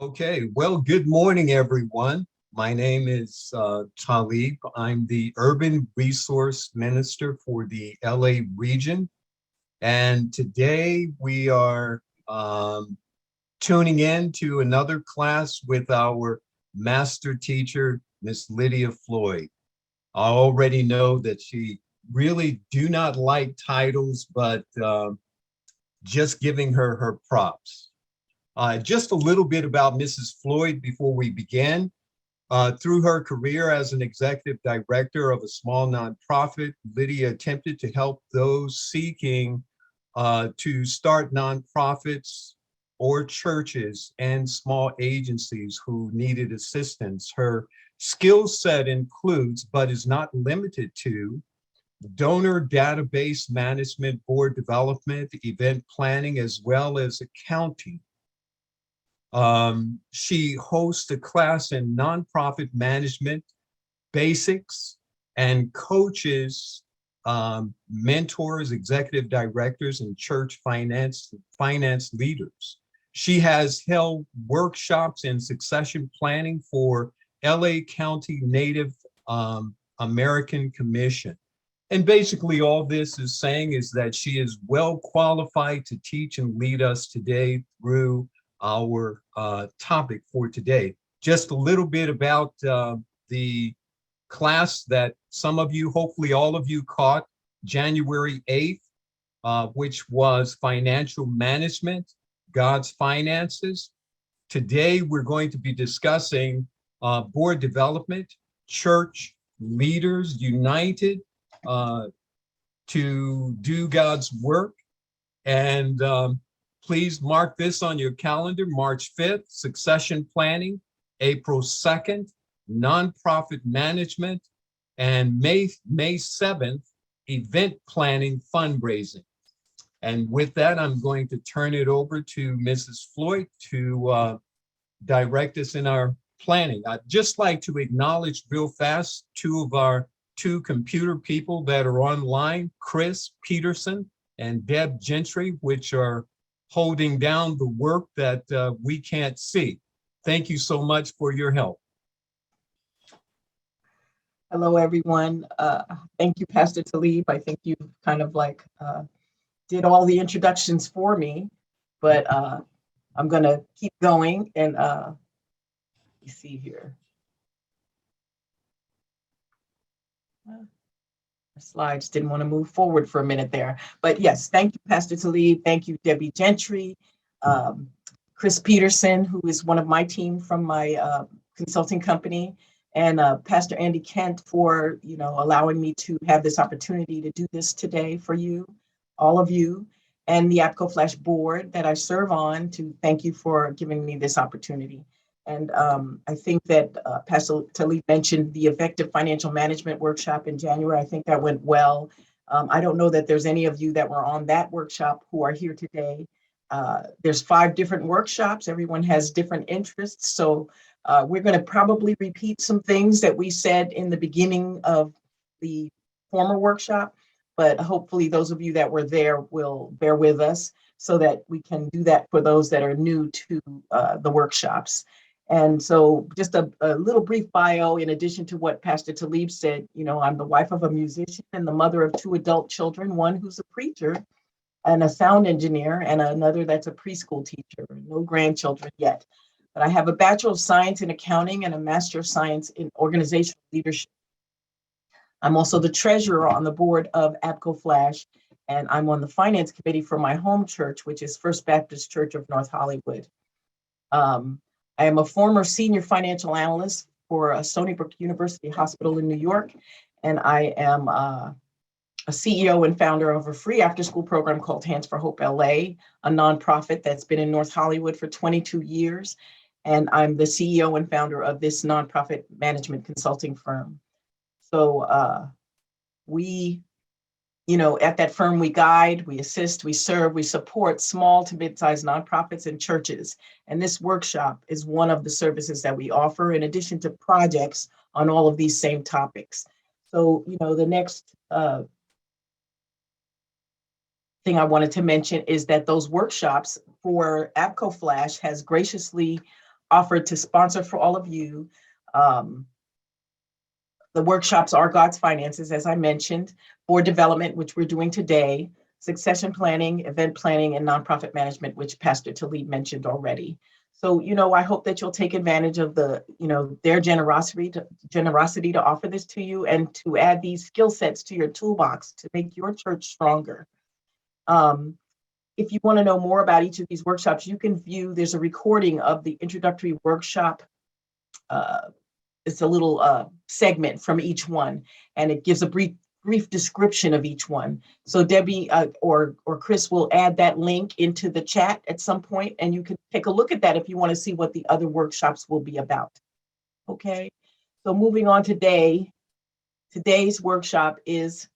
Okay, well, good morning, everyone. My name is Talib. I'm the Urban Resource Minister for the LA region. And today we are tuning in to another class with our master teacher, Miss Lydia Floyd. I already know that she really do not like titles, but just giving her props. Just a little bit about Mrs. Floyd before we begin. Through her career as an executive director of a small nonprofit, Lydia attempted to help those seeking to start nonprofits or churches and small agencies who needed assistance. Her skill set includes, but is not limited to, donor database management, board development, event planning, as well as accounting. She hosts a class in nonprofit management basics and coaches mentors, executive directors, and church finance leaders. She has held workshops in succession planning for LA County Native American Commission. And basically all this is saying is that she is well qualified to teach and lead us today through our topic for today. Just a little bit about the class that some of you, hopefully all of you, caught January 8th, which was financial management, God's finances. Today, we're going to be discussing board development, church leaders united to do God's work. And please mark this on your calendar: March 5th, succession planning; April 2nd, nonprofit management; and May 7th, event planning fundraising. And with that, I'm going to turn it over to Mrs. Floyd to direct us in our planning. I'd just like to acknowledge real fast two of our computer people that are online, Chris Peterson and Deb Gentry, which are holding down the work that we can't see. Thank you so much for your help. Hello, everyone. Thank you, Pastor Talib. I think you kind of did all the introductions for me, but I'm going to keep going and let me see here. The slides didn't want to move forward for a minute there, but yes, thank you, Pastor Talib. Thank you, Debbie Gentry, Chris Peterson, who is one of my team from my consulting company, and Pastor Andy Kent for allowing me to have this opportunity to do this today for you, all of you, and the ABCOFLASH board that I serve on, to thank you for giving me this opportunity. And I think that Pastor Talib mentioned the effective financial management workshop in January. I think that went well. I don't know that there's any of you that were on that workshop who are here today. There's 5 different workshops. Everyone has different interests. So we're going to probably repeat some things that we said in the beginning of the former workshop, but hopefully those of you that were there will bear with us so that we can do that for those that are new to the workshops. And so just a little brief bio, in addition to what Pastor Talib said. I'm the wife of a musician and the mother of 2 adult children, one who's a preacher and a sound engineer, and another that's a preschool teacher. No grandchildren yet. But I have a Bachelor of Science in Accounting and a Master of Science in Organizational Leadership. I'm also the treasurer on the board of ABCOFLASH, and I'm on the finance committee for my home church, which is First Baptist Church of North Hollywood. I am a former senior financial analyst for Stony Brook University Hospital in New York, and I am a CEO and founder of a free after-school program called Hands for Hope LA, a nonprofit that's been in North Hollywood for 22 years. And I'm the CEO and founder of this nonprofit management consulting firm. So we, at that firm, we guide, we assist, we serve, we support small to mid-sized nonprofits and churches. And this workshop is one of the services that we offer, in addition to projects on all of these same topics. So, the next thing I wanted to mention is that those workshops for ABCOFLASH has graciously offered to sponsor for all of you. The workshops are God's Finances, as I mentioned, board development, which we're doing today, succession planning, event planning, and nonprofit management, which Pastor Talib mentioned already. So, I hope that you'll take advantage of their generosity to offer this to you and to add these skill sets to your toolbox to make your church stronger. If you want to know more about each of these workshops, you can view, there's a recording of the introductory workshop. It's a little segment from each one, and it gives a brief description of each one. So Debbie or Chris will add that link into the chat at some point, and you can take a look at that if you want to see what the other workshops will be about. Okay, so moving on today, today's workshop is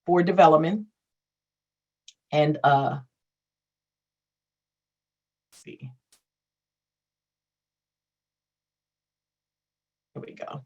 board development. And let's see. Here we go.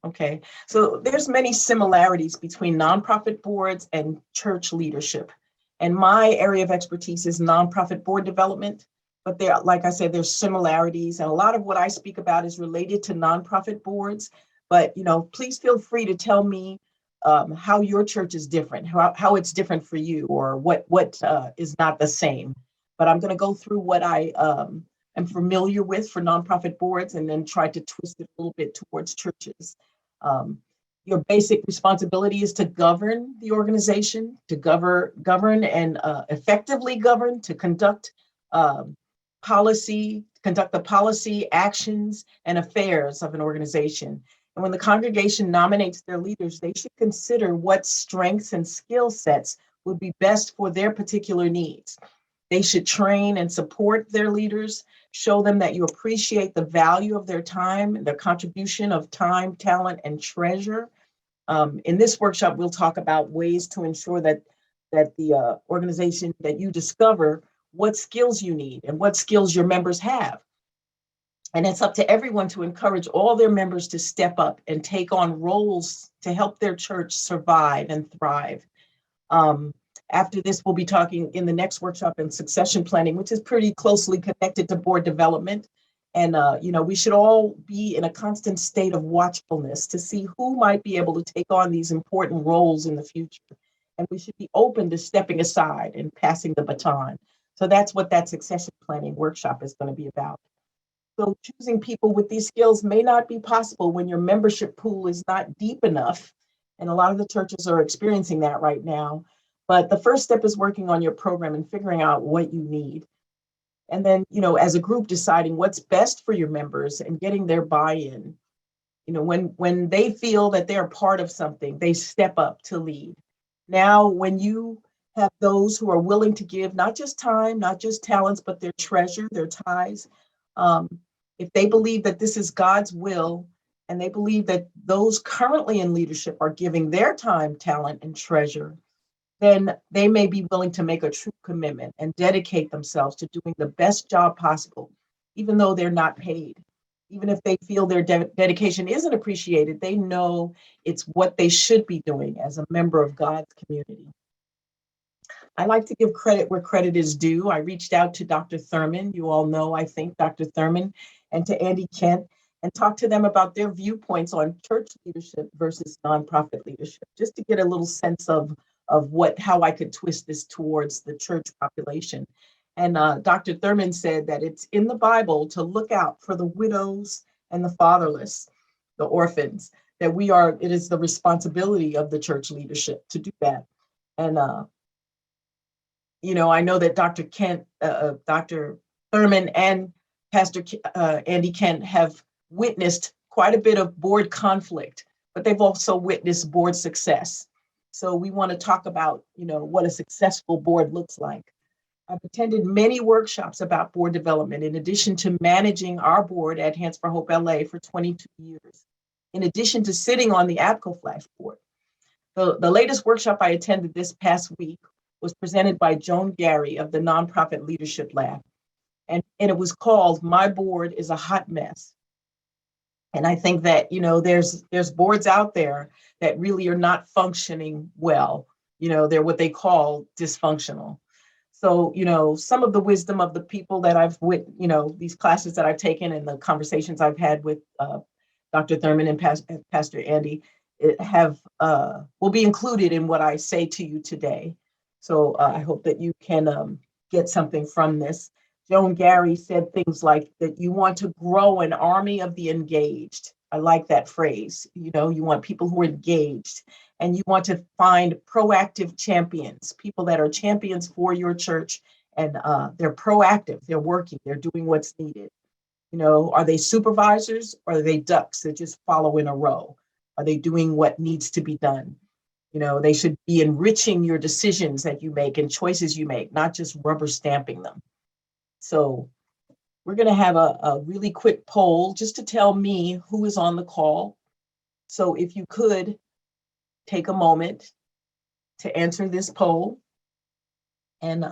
Okay, so there's many similarities between nonprofit boards and church leadership. And my area of expertise is nonprofit board development, but there, like I said, there's similarities, and a lot of what I speak about is related to nonprofit boards. But please feel free to tell me how your church is different, how it's different for you, or what is not the same. But I'm going to go through what I am familiar with for nonprofit boards, and then try to twist it a little bit towards churches. Your basic responsibility is to govern the organization, to govern and effectively govern, to conduct the policy, actions, and affairs of an organization. And when the congregation nominates their leaders, they should consider what strengths and skill sets would be best for their particular needs. They should train and support their leaders, show them that you appreciate the value of their time, their contribution of time, talent, and treasure. In this workshop, we'll talk about ways to ensure that the organization, that you discover what skills you need and what skills your members have. And it's up to everyone to encourage all their members to step up and take on roles to help their church survive and thrive. After this, we'll be talking in the next workshop in succession planning, which is pretty closely connected to board development. And, we should all be in a constant state of watchfulness to see who might be able to take on these important roles in the future. And we should be open to stepping aside and passing the baton. So that's what that succession planning workshop is going to be about. So choosing people with these skills may not be possible when your membership pool is not deep enough. And a lot of the churches are experiencing that right now. But the first step is working on your program and figuring out what you need. And then, as a group, deciding what's best for your members and getting their buy-in. When they feel that they're part of something, they step up to lead. Now, when you have those who are willing to give not just time, not just talents, but their treasure, their ties, if they believe that this is God's will, and they believe that those currently in leadership are giving their time, talent, and treasure, then they may be willing to make a true commitment and dedicate themselves to doing the best job possible, even though they're not paid. Even if they feel their dedication isn't appreciated, they know it's what they should be doing as a member of God's community. I like to give credit where credit is due. I reached out to Dr. Thurman, you all know, I think, Dr. Thurman, and to Andy Kent, and talked to them about their viewpoints on church leadership versus nonprofit leadership, just to get a little sense of how I could twist this towards the church population. And Dr. Thurman said that it's in the Bible to look out for the widows and the fatherless, the orphans, that it is the responsibility of the church leadership to do that. And, I know that Dr. Thurman and Pastor Andy Kent have witnessed quite a bit of board conflict, but they've also witnessed board success. So we want to talk about, what a successful board looks like. I've attended many workshops about board development, in addition to managing our board at Hands for Hope LA for 22 years, in addition to sitting on the ABCOFLASH board. The latest workshop I attended this past week was presented by Joan Gary of the Nonprofit Leadership Lab. And it was called "My Board is a Hot Mess." And I think that, there's boards out there that really are not functioning well. They're what they call dysfunctional. So, some of the wisdom of the people that I've with, these classes that I've taken and the conversations I've had with Dr. Thurman and Pastor Andy will be included in what I say to you today. So I hope that you can get something from this. Joan Gary said things like that you want to grow an army of the engaged. I like that phrase. You want people who are engaged, and you want to find proactive champions, people that are champions for your church, and they're proactive, they're working, they're doing what's needed. Are they supervisors, or are they ducks that just follow in a row? Are they doing what needs to be done? They should be enriching your decisions that you make and choices you make, not just rubber stamping them. So we're going to have a really quick poll just to tell me who is on the call. So if you could take a moment to answer this poll and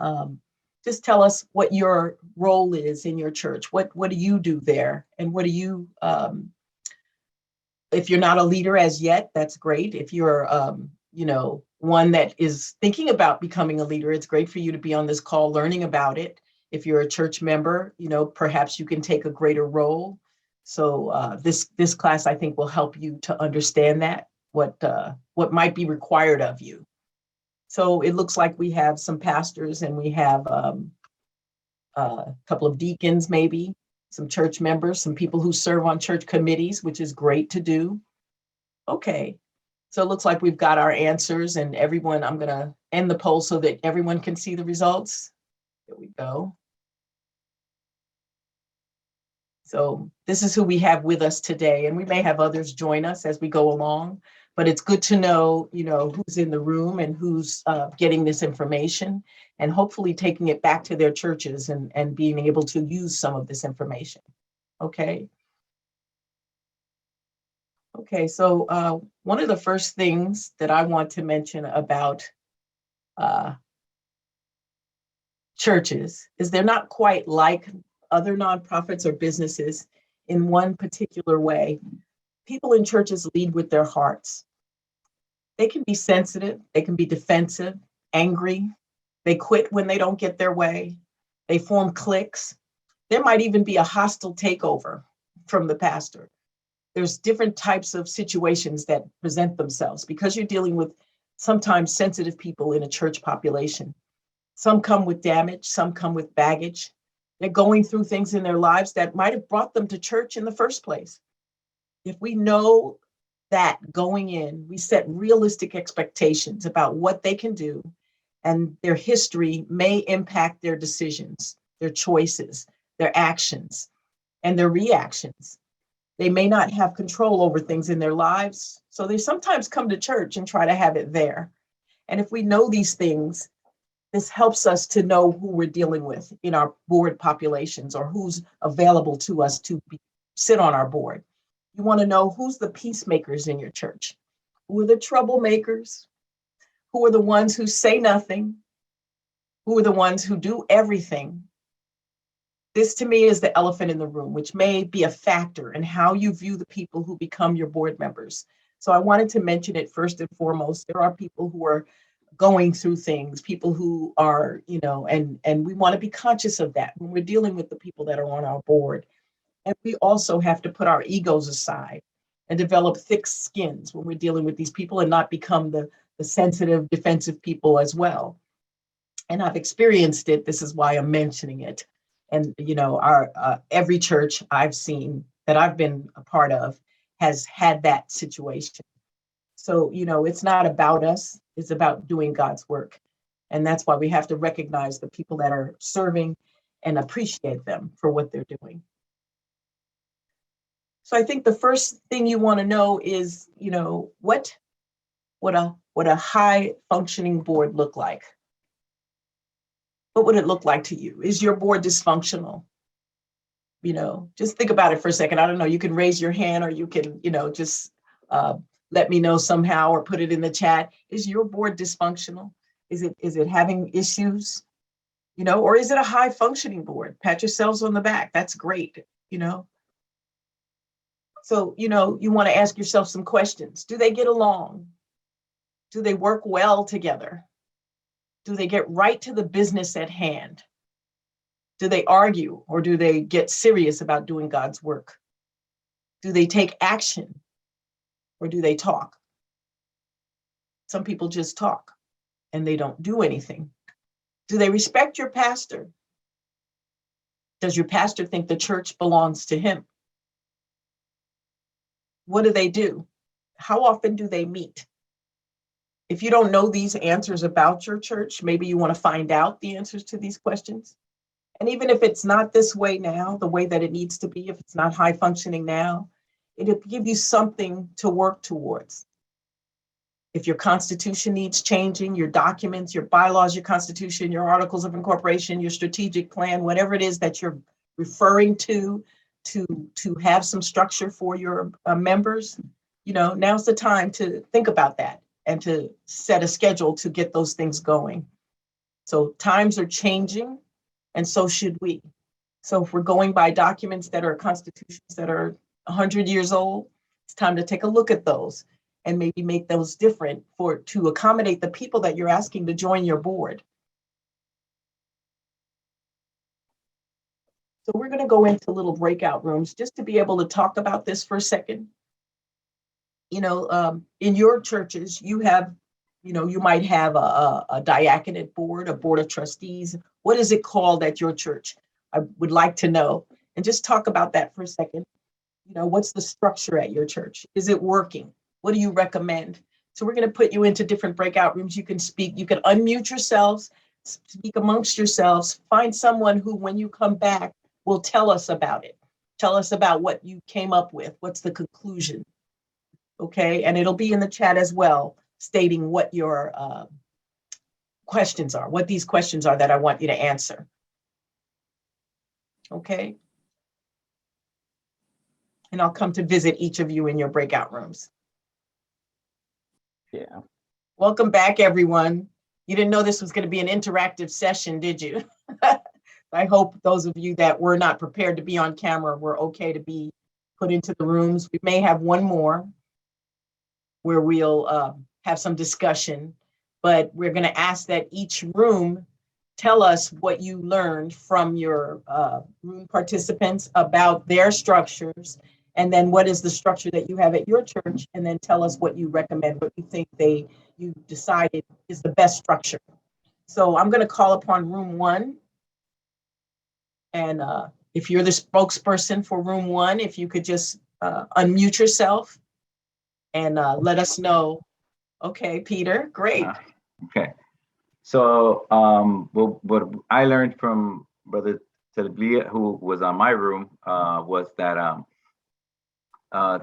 just tell us what your role is in your church. What do you do there? And what do you, if you're not a leader as yet, that's great. If you're, one that is thinking about becoming a leader, it's great for you to be on this call learning about it. If you're a church member, perhaps you can take a greater role. So this class, I think, will help you to understand that, what might be required of you. So it looks like we have some pastors, and we have a couple of deacons, maybe some church members, some people who serve on church committees, which is great to do. Okay, so it looks like we've got our answers, and everyone, I'm going to end the poll so that everyone can see the results. There we go. So this is who we have with us today, and we may have others join us as we go along, but it's good to know, who's in the room and who's getting this information, and hopefully taking it back to their churches and being able to use some of this information. Okay. Okay, so one of the first things that I want to mention about churches is they're not quite like other nonprofits or businesses in one particular way. People in churches lead with their hearts. They can be sensitive, they can be defensive, angry. They quit when they don't get their way. They form cliques. There might even be a hostile takeover from the pastor. There's different types of situations that present themselves because you're dealing with sometimes sensitive people in a church population. Some come with damage, some come with baggage. They're going through things in their lives that might have brought them to church in the first place. If we know that going in, we set realistic expectations about what they can do, and their history may impact their decisions, their choices, their actions, and their reactions. They may not have control over things in their lives, so they sometimes come to church and try to have it there. And if we know these things, this helps us to know who we're dealing with in our board populations, or who's available to us to sit on our board. You want to know who's the peacemakers in your church, who are the troublemakers, who are the ones who say nothing, who are the ones who do everything. This to me is the elephant in the room, which may be a factor in how you view the people who become your board members. So I wanted to mention it first and foremost. There are people who are going through things, people who are, and we want to be conscious of that when we're dealing with the people that are on our board. And we also have to put our egos aside and develop thick skins when we're dealing with these people, and not become the sensitive, defensive people as well. And I've experienced it. This is why I'm mentioning it. And, our every church I've seen that I've been a part of has had that situation. So, it's not about us, it's about doing God's work. And that's why we have to recognize the people that are serving and appreciate them for what they're doing. So I think the first thing you want to know is, what a high functioning board look like? What would it look like to you? Is your board dysfunctional? Just think about it for a second. I don't know, you can raise your hand, or you can, just let me know somehow, or put it in the chat. Is your board dysfunctional? Is it having issues? Or is it a high functioning board? Pat yourselves on the back. That's great. So, you want to ask yourself some questions. Do they get along? Do they work well together? Do they get right to the business at hand? Do they argue, or do they get serious about doing God's work? Do they take action, or do they talk? Some people just talk and they don't do anything. Do they respect your pastor? Does your pastor think the church belongs to him? What do they do? How often do they meet? If you don't know these answers about your church, maybe you want to find out the answers to these questions. And even if it's not this way now, the way that it needs to be, if it's not high functioning now, it'll give you something to work towards. If your constitution needs changing, your documents, your bylaws, your constitution, your articles of incorporation, your strategic plan, whatever it is that you're referring to have some structure for your members, now's the time to think about that and to set a schedule to get those things going. So times are changing, and so should we. So if we're going by documents that are constitutions that are 100 years old, it's time to take a look at those and maybe make those different to accommodate the people that you're asking to join your board. So we're going to go into little breakout rooms just to be able to talk about this for a second. In your churches, you might have a diaconate board, a board of trustees. What is it called at your church? I would like to know, and just talk about that for a second. What's the structure at your church? Is it working? What do you recommend? So we're going to put you into different breakout rooms. You can speak, you can unmute yourselves, speak amongst yourselves, find someone who, when you come back, will tell us about it. Tell us about what you came up with. What's the conclusion? Okay, and it'll be in the chat as well, stating what your questions are, what these questions are that I want you to answer. Okay. And I'll come to visit each of you in your breakout rooms. Yeah. Welcome back, everyone. You didn't know this was going to be an interactive session, did you? I hope those of you that were not prepared to be on camera were okay to be put into the rooms. We may have one more where we'll have some discussion, but we're going to ask that each room tell us what you learned from your room participants about their structures, and then what is the structure that you have at your church, and then tell us what you recommend, what you think you decided is the best structure. So I'm going to call upon room 1. And if you're the spokesperson for room 1, if you could just unmute yourself and let us know. Okay, Peter, great. Okay. So what I learned from Brother Lydia, who was on my room, was that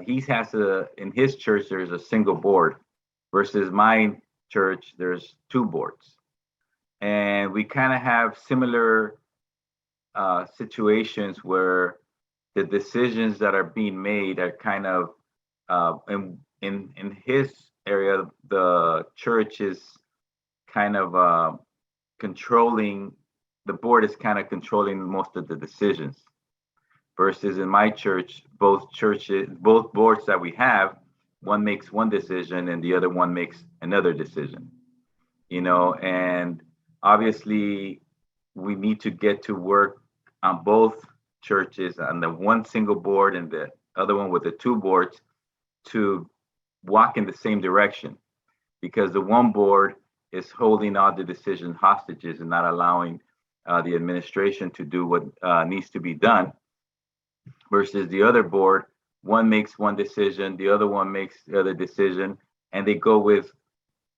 he has in his church, there's a single board, versus my church, there's 2 boards. And we kind of have similar situations where the decisions that are being made are kind of, in his area, the church is kind of controlling, the board is kind of controlling most of the decisions. Versus in my church, both boards that we have, one makes one decision and the other one makes another decision. And obviously we need to get to work on both churches, on the one single board and the other one with the 2 boards, to walk in the same direction, because the one board is holding all the decision hostages and not allowing the administration to do what needs to be done, versus the other board, one makes one decision, the other one makes the other decision, and they go with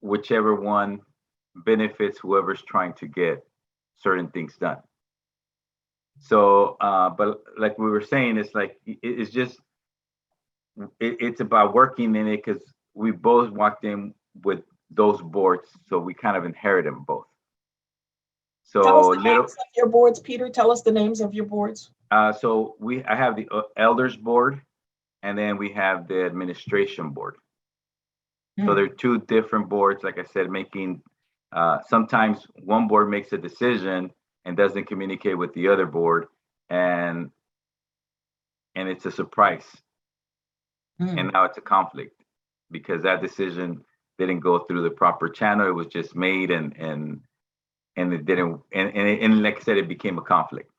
whichever one benefits whoever's trying to get certain things done. So, but like we were saying, it's like, it's just, it's about working in it, because we both walked in with those boards, so we kind of inherit them both. So tell us the names of your boards, Peter. Tell us the names of your boards. So I have the elders board, and then we have the administration board. So they're 2 different boards, like I said, making, sometimes one board makes a decision and doesn't communicate with the other board, and it's a surprise. And now it's a conflict, because that decision didn't go through the proper channel. It was just made, and and it didn't, and like I said, it became a conflict.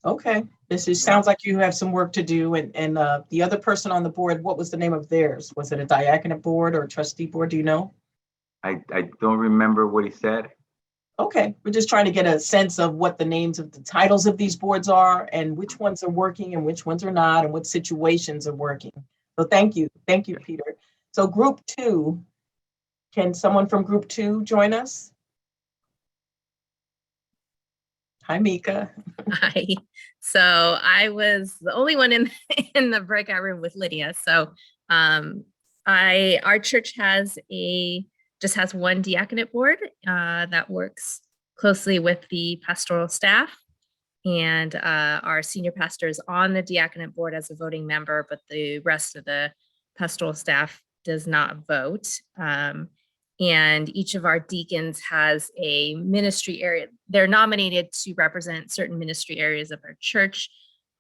Okay, sounds like you have some work to do. And the other person on the board, what was the name of theirs? Was it a diaconate board or a trustee board? Do you know? I don't remember what he said. Okay, we're just trying to get a sense of what the names of the titles of these boards are and which ones are working and which ones are not and what situations are working. So thank you, Peter. So group 2, can someone from group 2 join us? Hi, Mika. Hi. So I was the only one in the breakout room with Lydia. So our church has one diaconate board that works closely with the pastoral staff, and our senior pastor is on the diaconate board as a voting member, but the rest of the pastoral staff does not vote. And each of our deacons has a ministry area. They're nominated to represent certain ministry areas of our church,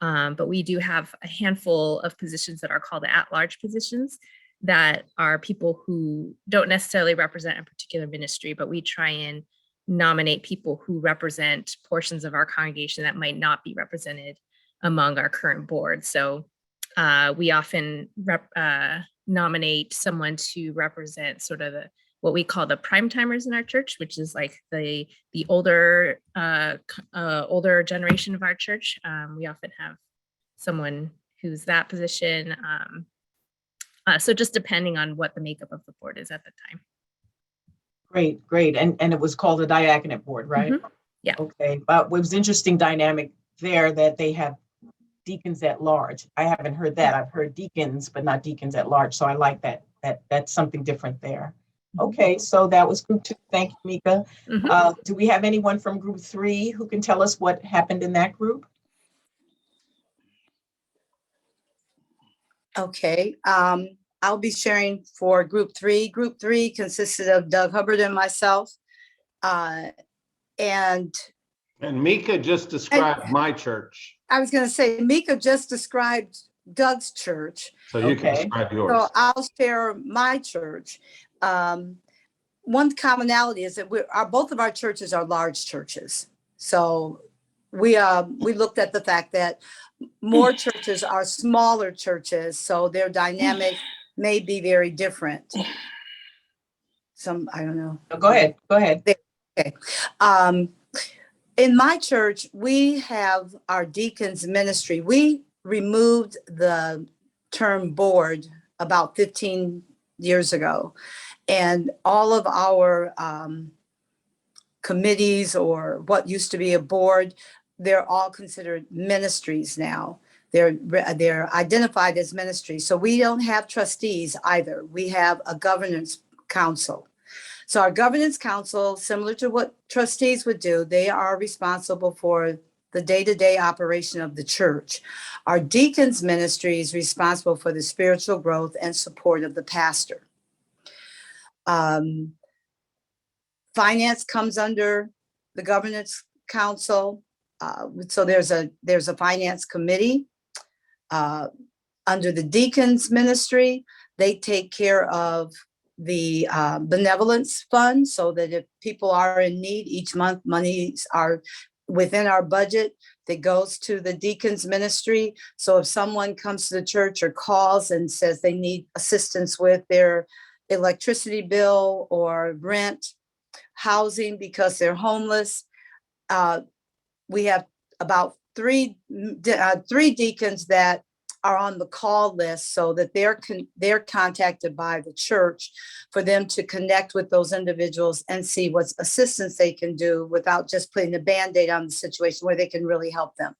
but we do have a handful of positions that are called at-large positions that are people who don't necessarily represent a particular ministry, but we try and nominate people who represent portions of our congregation that might not be represented among our current board. So we often nominate someone to represent sort of what we call the prime timers in our church, which is like the older generation of our church. We often have someone who's that position. So just depending on what the makeup of the board is at the time. Great. And it was called a diaconate board, right? Mm-hmm. Yeah. Okay, but it was interesting dynamic there that they have deacons at large. I haven't heard that. I've heard deacons, but not deacons at large. So I like that. That's something different there. Okay, so that was group 2. Thank you, Mika. Mm-hmm. Do we have anyone from group 3 who can tell us what happened in that group? Okay, I'll be sharing for group 3. Group 3 consisted of Doug Hubbard and myself. And Mika just described my church. I was going to say, Mika just described Doug's church. So you can describe yours. So I'll share my church. One commonality is that both of our churches are large churches. So we looked at the fact that more churches are smaller churches, so their dynamic may be very different. I don't know. Go ahead. Okay. In my church, we have our deacons ministry. We removed the term board about 15 years ago, and all of our committees, or what used to be a board, they're all considered ministries now. They're identified as ministries. So we don't have trustees either. We have a governance council. So our governance council, similar to what trustees would do, they are responsible for the day-to-day operation of the church. Our deacons ministry is responsible for the spiritual growth and support of the pastor. Finance comes under the governance council. So there's a finance committee. Under the deacons ministry, they take care of the benevolence fund, so that if people are in need each month, monies are within our budget that goes to the deacons ministry. So if someone comes to the church or calls and says they need assistance with their electricity bill or rent, housing because they're homeless, we have about three deacons that are on the call list, so that they're contacted by the church for them to connect with those individuals and see what assistance they can do without just putting a Band-Aid on the situation, where they can really help them.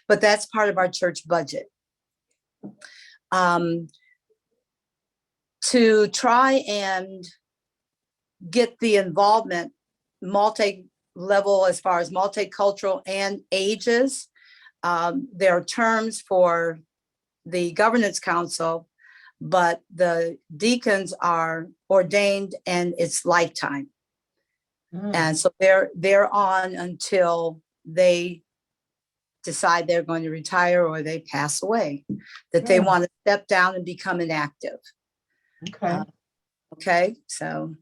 But that's part of our church budget. To try and get the involvement multi-level as far as multicultural and ages, there are terms for the governance council, but the deacons are ordained and it's lifetime. And so they're on until they decide they're going to retire or they pass away, that they want to step down and become inactive. Okay. Okay, so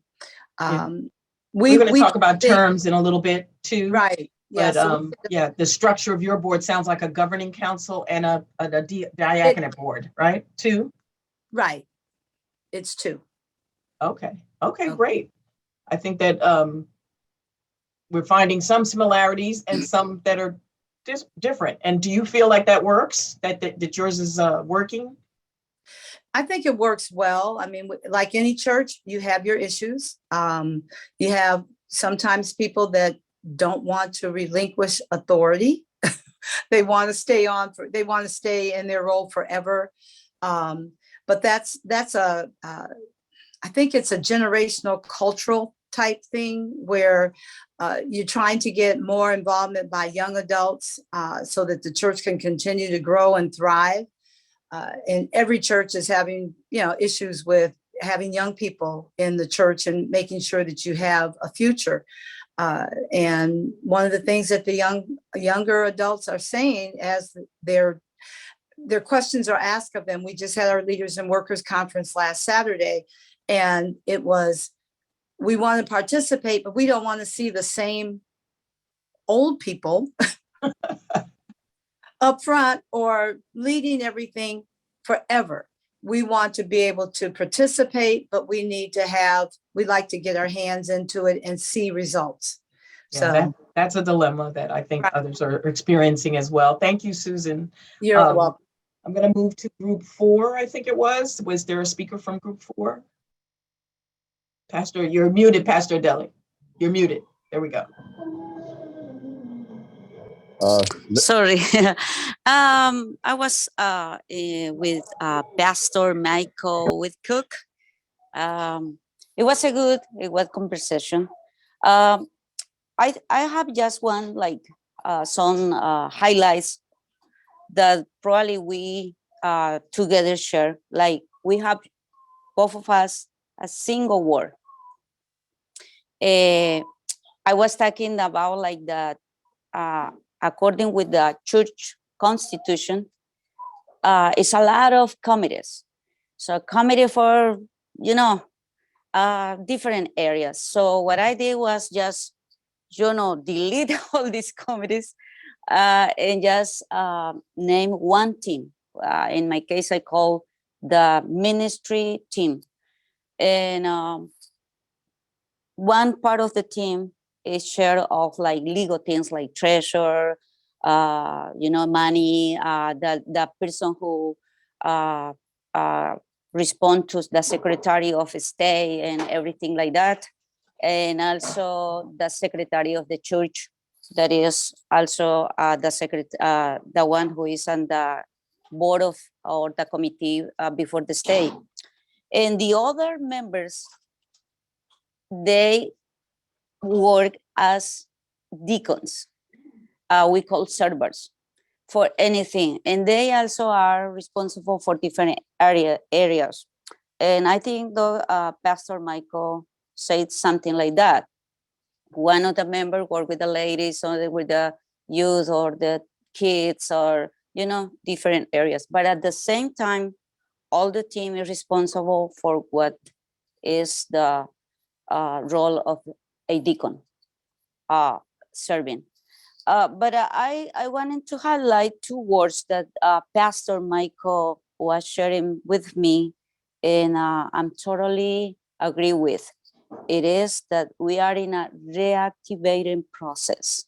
we're going to talk about think- terms in a little bit too. Right, yeah. But So yeah, the structure of your board sounds like a governing council and a diaconate board, right? Two? right, it's two. Okay, okay, Okay. great. I think that we're finding some similarities and some that are just different. And do you feel like that works? That yours is working? I think it works well. I mean, like any church, you have your issues. You have sometimes people that don't want to relinquish authority. They want to stay on they want to stay in their role forever. But that's I think it's a generational cultural type thing where you're trying to get more involvement by young adults so that the church can continue to grow and thrive. And every church is having, issues with having young people in the church and making sure that you have a future. And one of the things that the younger adults are saying as their questions are asked of them, we just had our Leaders and Workers Conference last Saturday, and it was, we want to participate, but we don't want to see the same old people up front or leading everything forever. We want to be able to participate, but we like to get our hands into it and see results. Yeah, that's a dilemma that I think others are experiencing as well. Thank you, Susan. You're welcome. I'm going to move to group 4, I think it was. Was there a speaker from group 4? Pastor, you're muted, Pastor Deli. You're muted. There we go. Sorry. I was with Pastor Michael with Cook. It was a good conversation. I have just one some highlights that probably we together share. Like we have both of us a single word. I was talking about that. According with the church constitution, it's a lot of committees. So committee for, different areas. So what I did was just, delete all these committees and just name one team. In my case, I call the ministry team. And one part of the team is share of legal things like treasure, money, the person who respond to the Secretary of State and everything like that. And also the Secretary of the Church, that is also the one who is on the board of or the committee before the state. And the other members, they work as deacons. We call servers for anything. And they also are responsible for different areas. And I think Pastor Michael said something like that. One of the members work with the ladies or with the youth or the kids or, different areas. But at the same time, all the team is responsible for what is the role of a deacon serving. But I wanted to highlight 2 words that Pastor Michael was sharing with me, and I'm totally agree with. It is that we are in a reactivating process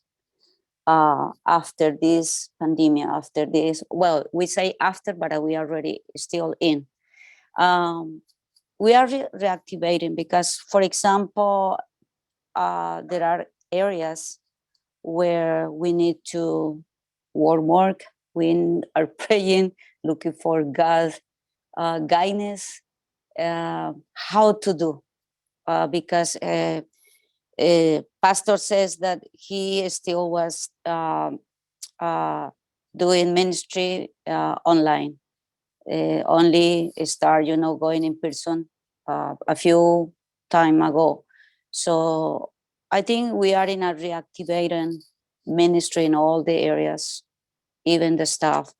after this pandemic, after this, well, we say after, but we are already still in. We are reactivating because, for example, there are areas where we need to work. We are praying, looking for God's guidance, how to do. Because pastor says that he still was doing ministry online. Only start, going in person a few time ago. So I think we are in a reactivating ministry in all the areas, even the staff.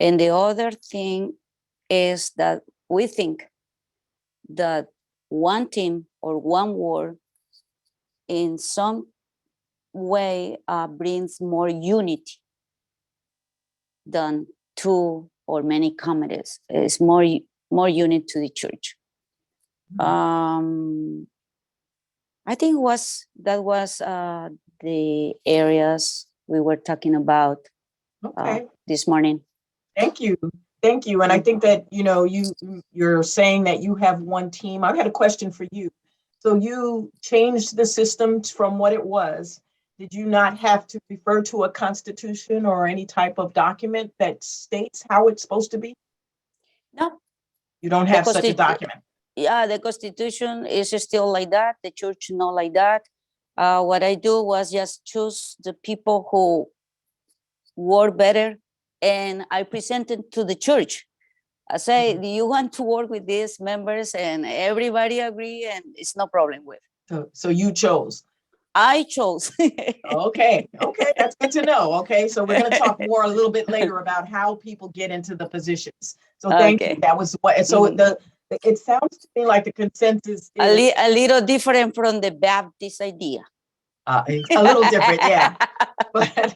And the other thing is that we think that one team or one word in some way brings more unity than two or many committees. It's more unit to the church. I think that was the areas we were talking about Okay. this morning. Thank you. Thank you. And I think that, you're saying that you have one team. I've had a question for you. So you changed the system from what it was. Did you not have to refer to a constitution or any type of document that states how it's supposed to be? No. You don't have such a document. Yeah, the Constitution is still like that. The church not like that. What I do was just choose the people who work better, and I presented to the church. I say, do you want to work with these members? And everybody agree, and it's no problem with. So you chose. I chose. Okay, that's good to know. Okay, so we're going to talk more a little bit later about how people get into the positions. So thank you. That was what. So it sounds to me like the consensus is a little different from the Baptist idea. A little different, yeah. But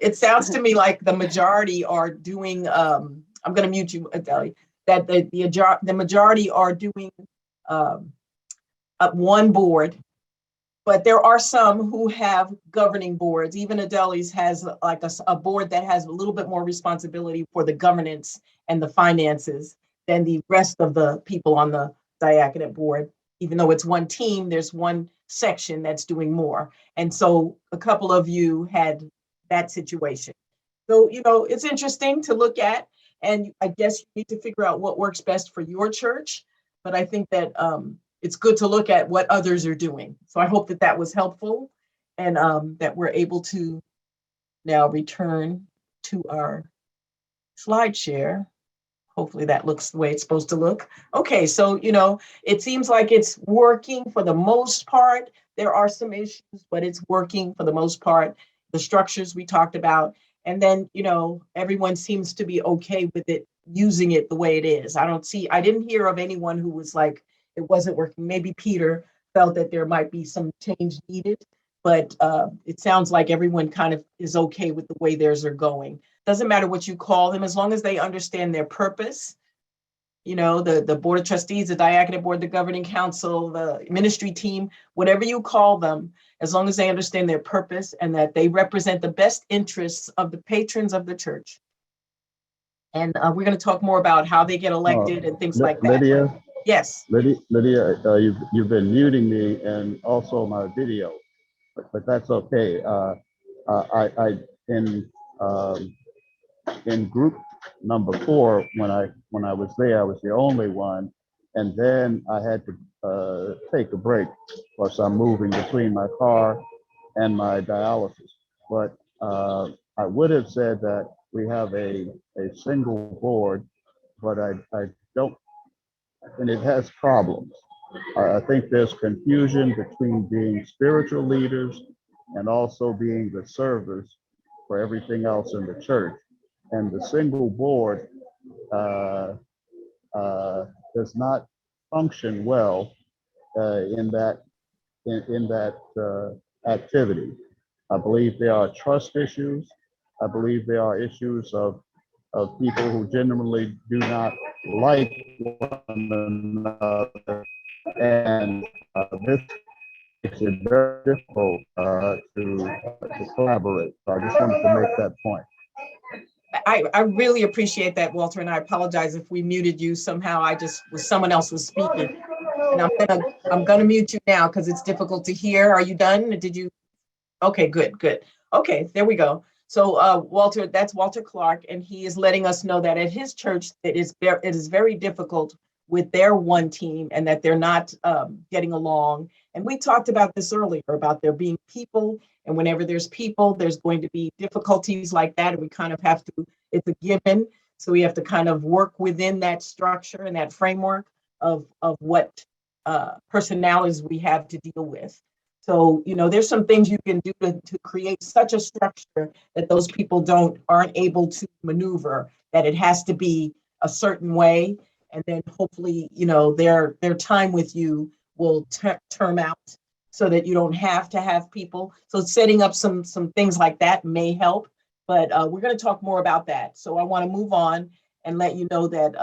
it sounds to me like the majority are doing. I'm going to mute you, Adele. That the majority are doing one board, but there are some who have governing boards. Even Adele's has like a board that has a little bit more responsibility for the governance and the finances than the rest of the people on the diaconate board. Even though it's one team, there's one section that's doing more. And so a couple of you had that situation. So, it's interesting to look at, and I guess you need to figure out what works best for your church. But I think that it's good to look at what others are doing. So I hope that was helpful, and that we're able to now return to our slide share. Hopefully that looks the way it's supposed to look. Okay, so, it seems like it's working for the most part. There are some issues, but it's working for the most part. The structures we talked about. And then, everyone seems to be okay with it, using it the way it is. I didn't hear of anyone who was like, it wasn't working. Maybe Peter felt that there might be some change needed, but it sounds like everyone kind of is okay with the way theirs are going. Doesn't matter what you call them, as long as they understand their purpose. The board of trustees, the diaconate board, the governing council, the ministry team, whatever you call them, as long as they understand their purpose and that they represent the best interests of the patrons of the church. And we're going to talk more about how they get elected and things like that. Lydia? Yes. Lydia, you've been muting me and also my video, but that's okay. In group number 4, when I was there, I was the only one, and then I had to take a break because I'm moving between my car and my dialysis. But I would have said that we have a single board, but I don't, and it has problems. I think there's confusion between being spiritual leaders and also being the servers for everything else in the church. And the single board does not function well in that activity. I believe there are trust issues. I believe there are issues of people who genuinely do not like one another, and this makes it very difficult to collaborate. So I just wanted to make that point. I really appreciate that, Walter, and I apologize if we muted you somehow. Someone else was speaking. And I'm gonna mute you now because it's difficult to hear. Are you done? Did you? Okay, good. Okay, there we go. So Walter, that's Walter Clark, and he is letting us know that at his church, it is very difficult with their one team and that they're not getting along. And we talked about this earlier, about there being people, and whenever there's people, there's going to be difficulties like that. And we kind of have to, it's a given. So we have to kind of work within that structure and that framework of what personalities we have to deal with. So, there's some things you can do to create such a structure that those people aren't able to maneuver, that it has to be a certain way. And then hopefully, their time with you will term out so that you don't have to have people. So setting up some things like that may help, but we're going to talk more about that. So I want to move on and let you know that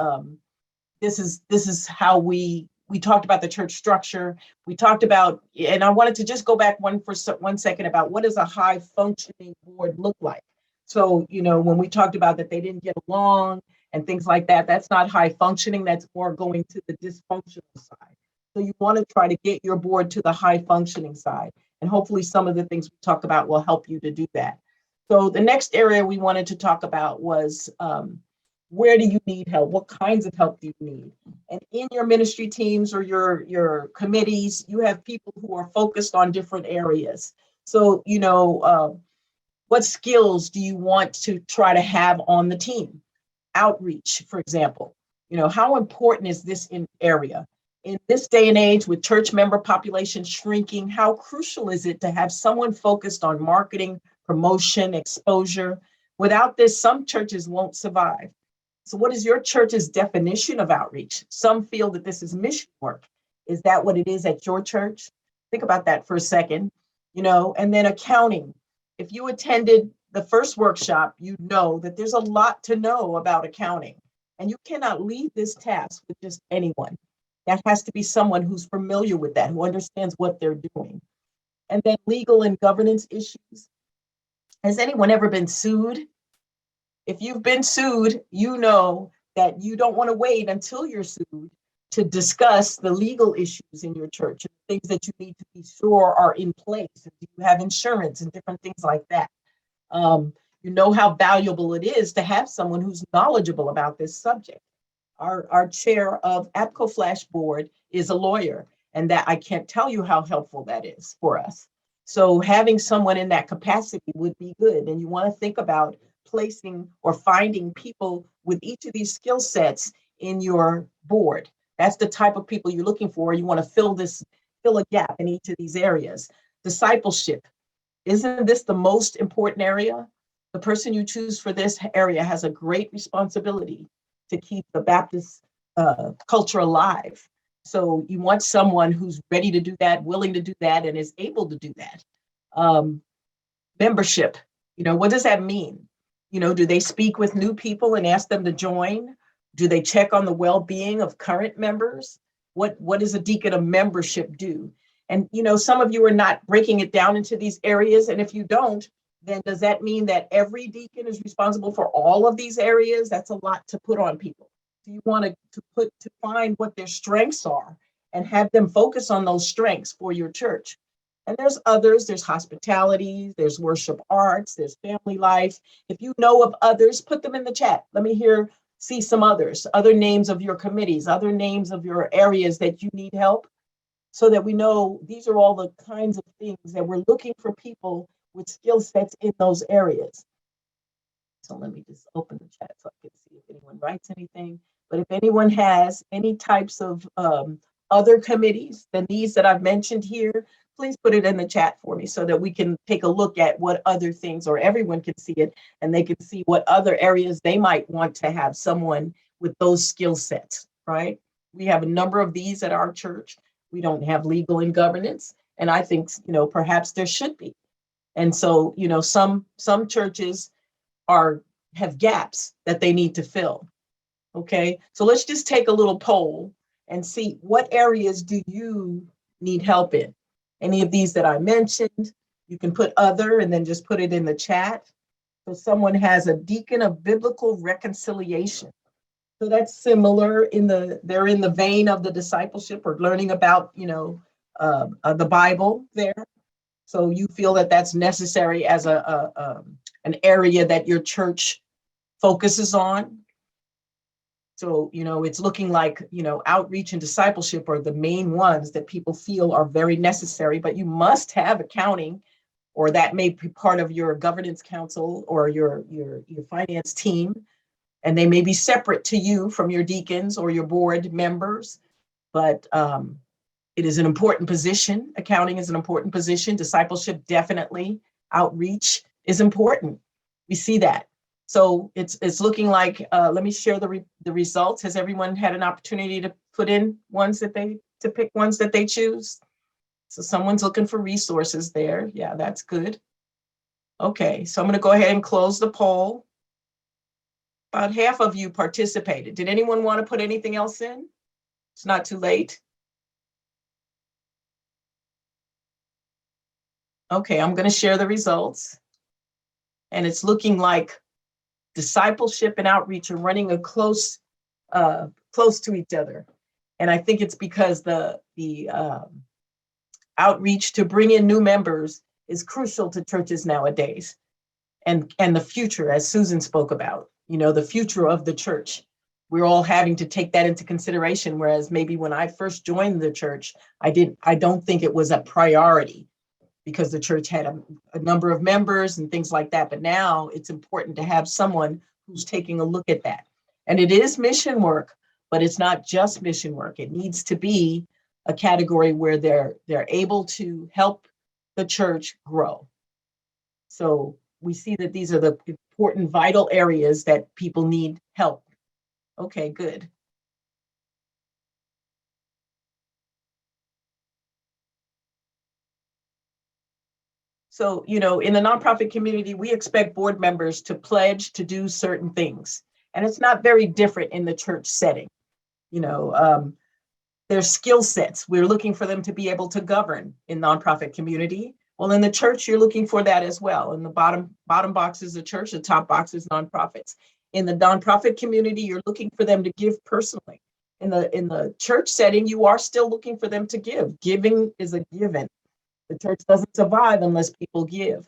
this is how we talked about the church structure. We talked about, and I wanted to just go back one second about what does a high functioning board look like. So, you know, when we talked about that they didn't get along and things like that, that's not high functioning, that's more going to the dysfunctional side. So you want to try to get your board to the high functioning side. And hopefully some of the things we talk about will help you to do that. So the next area we wanted to talk about was where do you need help? What kinds of help do you need? And in your ministry teams or your committees, you have people who are focused on different areas. So, you know, what skills do you want to try to have on the team? Outreach, for example. You know, how important is this area? In this day and age with church member population shrinking, how crucial is it to have someone focused on marketing, promotion, exposure? Without this, some churches won't survive. So what is your church's definition of outreach? Some feel that this is mission work. Is that what it is at your church? Think about that for a second, you know, and then accounting. If you attended the first workshop, you know that there's a lot to know about accounting, and you cannot leave this task with just anyone. That has to be someone who's familiar with that, who understands what they're doing. And then legal and governance issues. Has anyone ever been sued? If you've been sued, you know that you don't want to wait until you're sued to discuss the legal issues in your church, and things that you need to be sure are in place. Do you have insurance and different things like that? You know how valuable it is to have someone who's knowledgeable about this subject. Our chair of ABCOFLASH board is a lawyer, and that I can't tell you how helpful that is for us. So having someone in that capacity would be good. And you want to think about placing or finding people with each of these skill sets in your board. That's the type of people you're looking for. You want to fill a gap in each of these areas. Discipleship. Isn't this the most important area? The person you choose for this area has a great responsibility to keep the Baptist culture alive. So you want someone who's ready to do that, willing to do that, and is able to do that. Membership, you know, what does that mean? You know, do they speak with new people and ask them to join? Do they check on the well-being of current members? What does a deacon of membership do? And, you know, some of you are not breaking it down into these areas. And if you don't, then does that mean that every deacon is responsible for all of these areas? That's a lot to put on people. So you want to find what their strengths are and have them focus on those strengths for your church. And there's others, there's hospitality, there's worship arts, there's family life. If you know of others, put them in the chat. Let me see some others, other names of your committees, other names of your areas that you need help, so that we know these are all the kinds of things that we're looking for people with skill sets in those areas. So let me just open the chat so I can see if anyone writes anything. But if anyone has any types of other committees than these that I've mentioned here, please put it in the chat for me so that we can take a look at what other things, or everyone can see it and they can see what other areas they might want to have someone with those skill sets, right? We have a number of these at our church. We don't have legal and governance. And I think, you know, perhaps there should be. And so, you know, some churches have gaps that they need to fill. Okay, so let's just take a little poll and see what areas do you need help in. Any of these that I mentioned, you can put other and then just put it in the chat. So someone has a deacon of biblical reconciliation. So that's similar they're in the vein of the discipleship or learning about, you know, the Bible there. So you feel that that's necessary as an area that your church focuses on. So, you know, it's looking like, you know, outreach and discipleship are the main ones that people feel are very necessary, but you must have accounting, or that may be part of your governance council or your finance team. And they may be separate to you from your deacons or your board members, but it is an important position. Accounting is an important position. Discipleship, definitely. Outreach is important. We see that. So it's looking like, let me share the results. Has everyone had an opportunity to put in pick ones that they choose? So someone's looking for resources there. Yeah, that's good. Okay, so I'm going to go ahead and close the poll. About half of you participated. Did anyone want to put anything else in? It's not too late. Okay, I'm going to share the results. And it's looking like discipleship and outreach are running a close to each other. And I think it's because the outreach to bring in new members is crucial to churches nowadays. And the future, as Susan spoke about, the future of the church. We're all having to take that into consideration. Whereas maybe when I first joined the church, I don't think it was a priority because the church had a number of members and things like that. But now it's important to have someone who's taking a look at that. And it is mission work, but it's not just mission work. It needs to be a category where they're able to help the church grow. So we see that these are the important, vital areas that people need help. Okay, good. So, in the nonprofit community, we expect board members to pledge to do certain things. And it's not very different in the church setting. There's skill sets. We're looking for them to be able to govern in nonprofit community. Well, in the church, you're looking for that as well. In the bottom box is the church, the top box is nonprofits. In the nonprofit community, you're looking for them to give personally. In the church setting, you are still looking for them to give. Giving is a given. The church doesn't survive unless people give.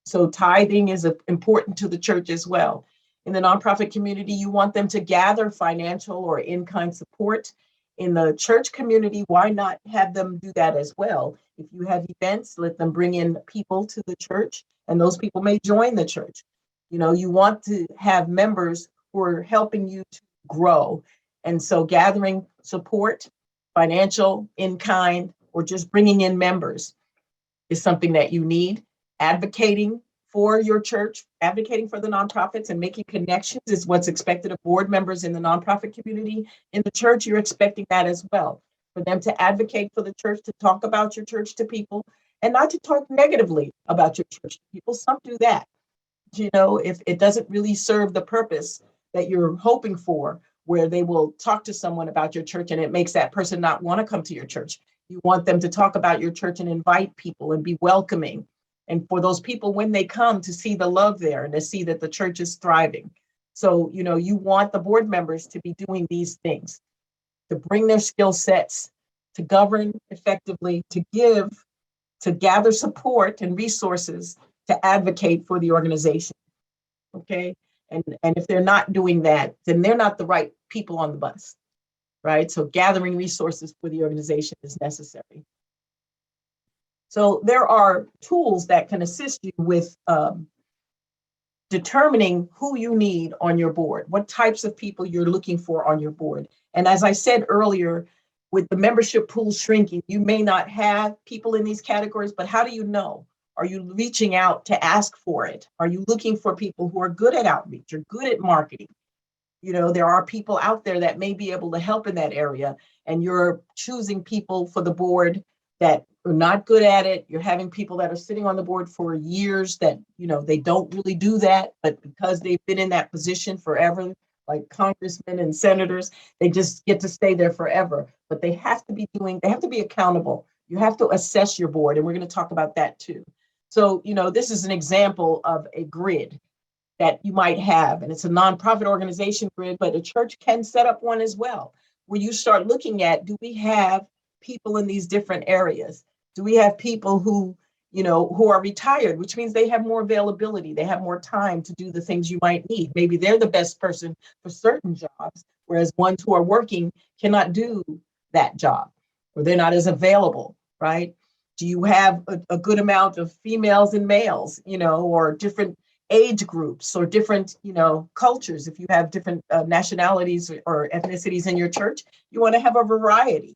So tithing is important to the church as well. In the nonprofit community, you want them to gather financial or in-kind support. In the church community, why not have them do that as well? If you have events, let them bring in people to the church, and those people may join the church. You want to have members who are helping you to grow. And so gathering support, financial, in-kind, or just bringing in members is something that you need. Advocating for your church, advocating for the nonprofits and making connections is what's expected of board members in the nonprofit community. In the church, you're expecting that as well, for them to advocate for the church, to talk about your church to people, and not to talk negatively about your church to people. Some do that. If it doesn't really serve the purpose that you're hoping for, where they will talk to someone about your church and it makes that person not want to come to your church. You want them to talk about your church and invite people and be welcoming. And for those people, when they come, to see the love there and to see that the church is thriving. So, you want the board members to be doing these things, to bring their skill sets, to govern effectively, to give, to gather support and resources, to advocate for the organization. Okay. And if they're not doing that, then they're not the right people on the bus. Right. So gathering resources for the organization is necessary. So there are tools that can assist you with determining who you need on your board, what types of people you're looking for on your board. And as I said earlier, with the membership pool shrinking, you may not have people in these categories, but how do you know? Are you reaching out to ask for it? Are you looking for people who are good at outreach or good at marketing? There are people out there that may be able to help in that area, and you're choosing people for the board that are not good at it. You're having people that are sitting on the board for years that, they don't really do that, but because they've been in that position forever, like congressmen and senators, they just get to stay there forever. But they have to be accountable. You have to assess your board, and we're going to talk about that too. So, this is an example of a grid that you might have, and it's a nonprofit organization grid, but a church can set up one as well, where you start looking at, do we have people in these different areas? Do we have people who are retired, which means they have more availability, they have more time to do the things you might need. Maybe they're the best person for certain jobs, whereas ones who are working cannot do that job, or they're not as available, right? Do you have a good amount of females and males, or different age groups or different, cultures? If you have different nationalities or ethnicities in your church, you want to have a variety.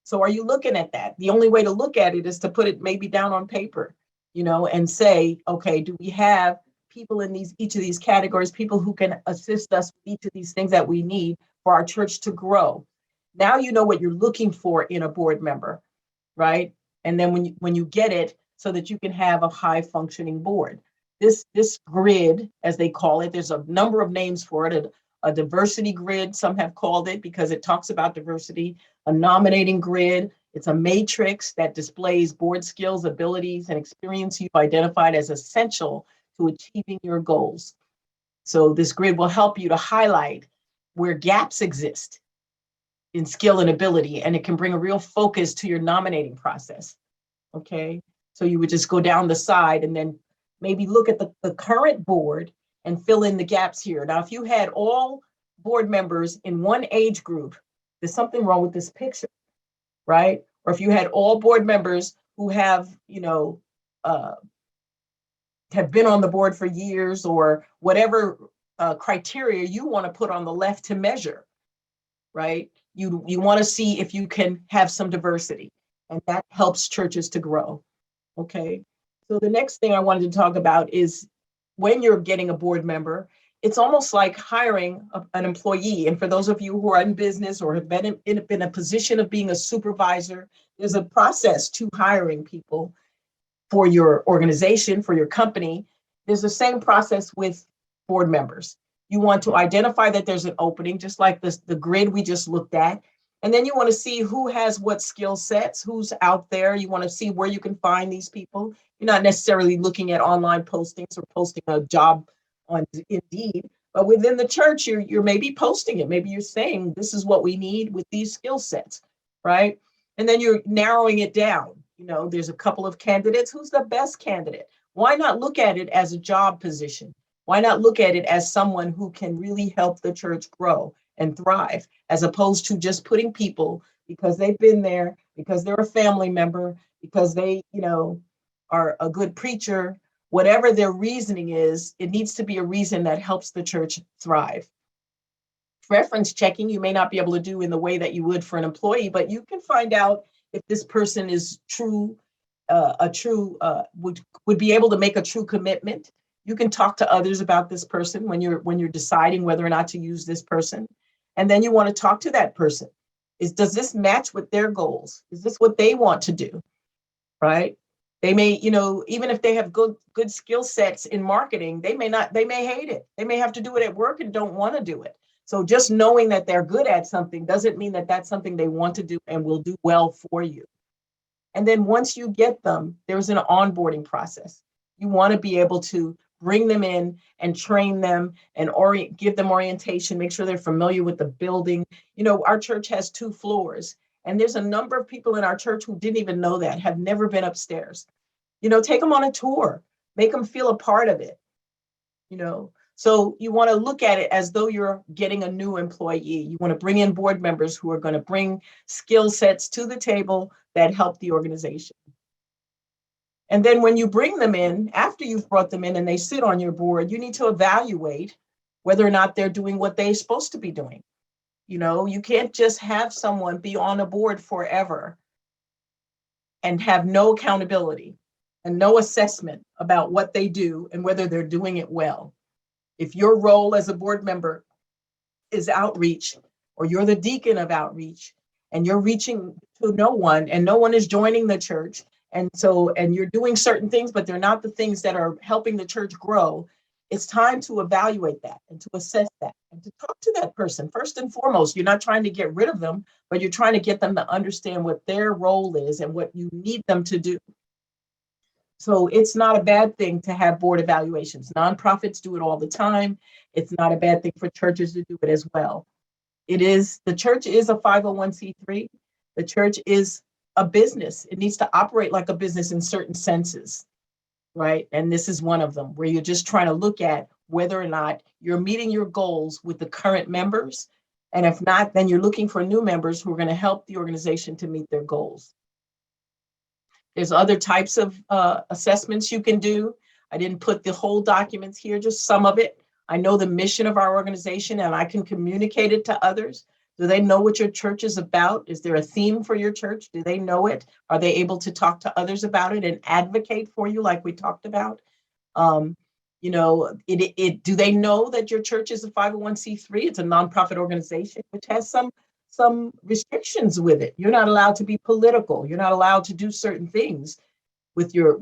So are you looking at that? The only way to look at it is to put it maybe down on paper, and say, okay, do we have people in each of these categories, people who can assist us with each of these things that we need for our church to grow? Now you know what you're looking for in a board member, right? And then when you get it, so that you can have a high functioning board. This grid, as they call it, there's a number of names for it. A diversity grid, some have called it, because it talks about diversity. A nominating grid, it's a matrix that displays board skills, abilities, and experience you've identified as essential to achieving your goals. So this grid will help you to highlight where gaps exist in skill and ability, and it can bring a real focus to your nominating process. Okay, so you would just go down the side and then maybe look at the current board and fill in the gaps here. Now, if you had all board members in one age group, there's something wrong with this picture, right? Or if you had all board members who have, have been on the board for years, or whatever criteria you want to put on the left to measure, right? You want to see if you can have some diversity, and that helps churches to grow. Okay, so the next thing I wanted to talk about is when you're getting a board member, it's almost like hiring an employee. And for those of you who are in business or have been in a position of being a supervisor, there's a process to hiring people for your organization, for your company. There's the same process with board members. You want to identify that there's an opening, just like the grid we just looked at. And then you want to see who has what skill sets, who's out there. You want to see where you can find these people. You're not necessarily looking at online postings or posting a job on Indeed, but within the church, you're maybe posting it. Maybe you're saying, this is what we need with these skill sets, right? And then you're narrowing it down. There's a couple of candidates. Who's the best candidate? Why not look at it as a job position? Why not look at it as someone who can really help the church grow and thrive, as opposed to just putting people because they've been there, because they're a family member, because they, are a good preacher, whatever their reasoning is, it needs to be a reason that helps the church thrive. Reference checking, you may not be able to do in the way that you would for an employee, but you can find out if this person is would be able to make a true commitment. You can talk to others about this person when you're deciding whether or not to use this person. And then you want to talk to that person. Does this match with their goals? Is this what they want to do? Right? They may, even if they have good skill sets in marketing, they may hate it. They may have to do it at work and don't want to do it. So just knowing that they're good at something doesn't mean that that's something they want to do and will do well for you. And then once you get them, there's an onboarding process. You want to be able to bring them in and train them and give them orientation, make sure they're familiar with the building. Our church has 2 floors, and there's a number of people in our church who didn't even know that, have never been upstairs. Take them on a tour, make them feel a part of it. So you want to look at it as though you're getting a new employee. You want to bring in board members who are going to bring skill sets to the table that help the organization. And then when you bring them in, after you've brought them in and they sit on your board, you need to evaluate whether or not they're doing what they're supposed to be doing. You can't just have someone be on a board forever and have no accountability and no assessment about what they do and whether they're doing it well. If your role as a board member is outreach, or you're the deacon of outreach, and you're reaching to no one and no one is joining the church, and you're doing certain things, but they're not the things that are helping the church grow, it's time to evaluate that and to assess that and to talk to that person. First and foremost, you're not trying to get rid of them, but you're trying to get them to understand what their role is and what you need them to do. So it's not a bad thing to have board evaluations. Nonprofits do it all the time. It's not a bad thing for churches to do it as well. The church is a 501c3. The church is a business. It needs to operate like a business in certain senses, right? And this is one of them, where you're just trying to look at whether or not you're meeting your goals with the current members. And if not, then you're looking for new members who are going to help the organization to meet their goals. There's other types of assessments you can do. I didn't put the whole documents here, just some of it. I know the mission of our organization and I can communicate it to others. Do they know what your church is about? Is there a theme for your church? Do they know it? Are they able to talk to others about it and advocate for you like we talked about? Do they know that your church is a 501c3? It's a nonprofit organization, which has some some restrictions with it. You're not allowed to be political. You're not allowed to do certain things with your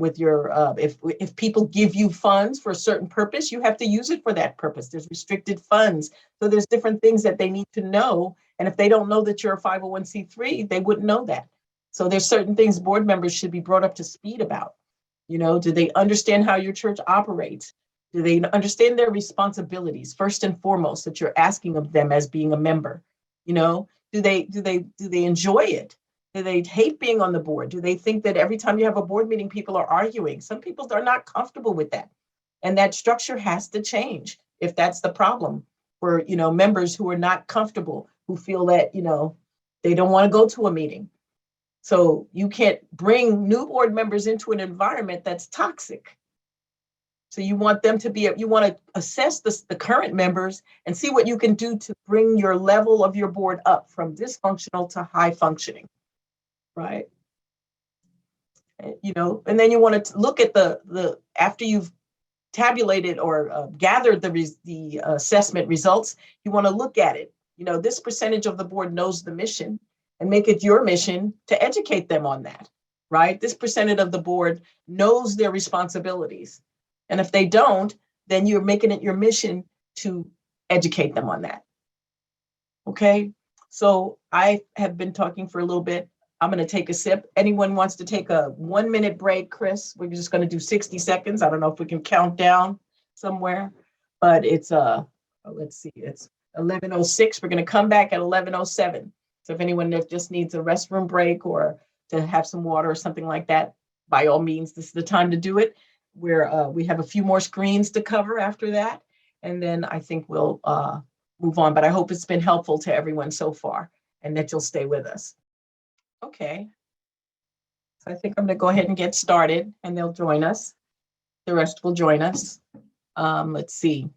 if people give you funds for a certain purpose, you have to use it for that purpose. There's restricted funds. So there's different things that they need to know. And if they don't know that you're a 501c3, they wouldn't know that. So there's certain things board members should be brought up to speed about. You know, do they understand how your church operates? Do they understand their responsibilities first and foremost that you're asking of them as being a member? You know, do they enjoy it? Do they hate being on the board? Do they think that every time you have a board meeting, people are arguing? Some people are not comfortable with that. And that structure has to change if that's the problem for, you know, members who are not comfortable, who feel that, you know, they don't want to go to a meeting. So you can't bring new board members into an environment that's toxic. So you want them to be, you want to assess the current members and see what you can do to bring your level of your board up from dysfunctional to high functioning, right? You know, and then you want to look at the after you've tabulated or gathered the assessment results, you want to look at it. You know, this percentage of the board knows the mission, and make it your mission to educate them on that, right? This percentage of the board knows their responsibilities. And if they don't, then you're making it your mission to educate them on that. Okay, so I have been talking for a little bit. I'm going to take a sip. Anyone wants to take a 1 minute break, Chris? We're just going to do 60 seconds. I don't know if we can count down somewhere, but it's let's see, it's 11:06. We're going to come back at 11:07. So if anyone just needs a restroom break or to have some water or something like that, by all means, this is the time to do it. We have a few more screens to cover after that, and then I think we'll move on. But I hope it's been helpful to everyone so far and that you'll stay with us. Okay. So I think I'm going to go ahead and get started, and they'll join us. The rest will join us. Let's see.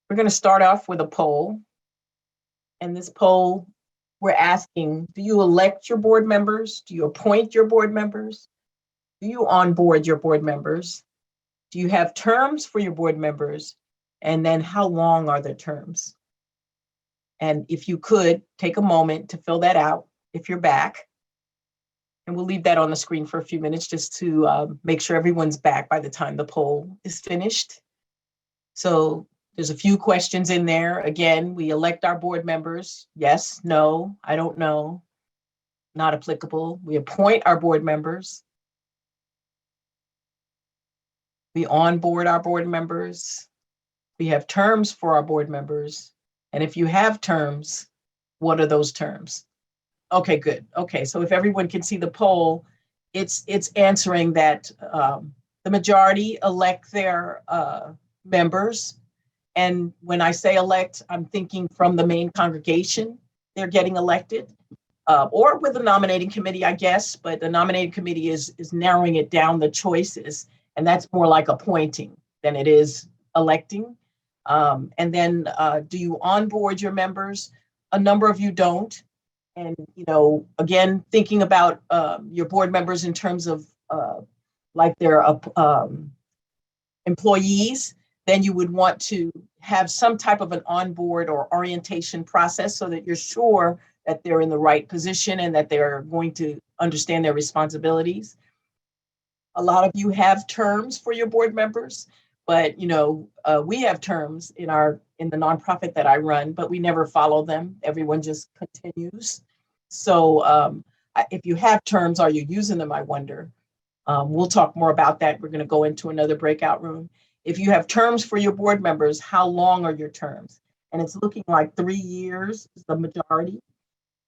We're going to start off with a poll. And this poll, we're asking, do you elect your board members? Do you appoint your board members? Do you onboard your board members? Do you have terms for your board members? And then how long are the terms? And if you could, take a moment to fill that out if you're back. And we'll leave that on the screen for a few minutes just to make sure everyone's back by the time the poll is finished. So there's a few questions in there. Again, we elect our board members. Yes, no, I don't know. Not applicable. We appoint our board members. We onboard our board members. We have terms for our board members. And if you have terms, what are those terms? Okay, good. Okay, so if everyone can see the poll, it's answering that the majority elect their members. And when I say elect, I'm thinking from the main congregation, they're getting elected, or with the nominating committee, I guess, but the nominating committee is narrowing it down, the choices, and that's more like appointing than it is electing. And then do you onboard your members? A number of you don't. And, you know, again, thinking about your board members in terms of like their employees, then you would want to have some type of an onboard or orientation process so that you're sure that they're in the right position and that they're going to understand their responsibilities. A lot of you have terms for your board members, but you know, we have terms in the nonprofit that I run, but we never follow them. Everyone just continues. So if you have terms, are you using them, I wonder? We'll talk more about that. We're going to go into another breakout room. If you have terms for your board members, how long are your terms? And it's looking like 3 years is the majority.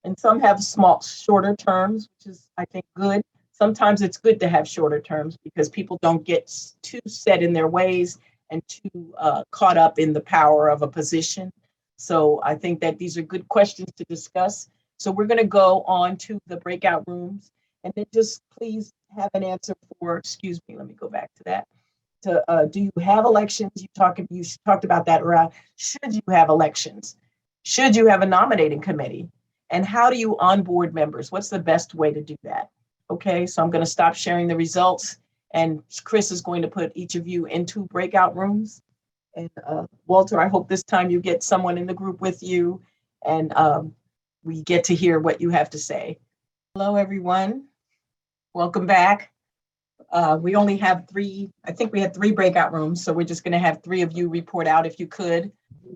And some have shorter terms, which is, I think, good. Sometimes it's good to have shorter terms because people don't get too set in their ways and too caught up in the power of a position. So I think that these are good questions to discuss. So we're going to go on to the breakout rooms, and then just please have an answer for, excuse me, let me go back to that. Do you have elections? You talked about that, right? Should you have elections? Should you have a nominating committee? And how do you onboard members? What's the best way to do that? Okay, so I'm going to stop sharing the results, and Chris is going to put each of you into breakout rooms. And Walter, I hope this time you get someone in the group with you. and we get to hear what you have to say. Hello, everyone. Welcome back. We only have I think we had 3 breakout rooms, so we're just going to have 3 of you report out if you could,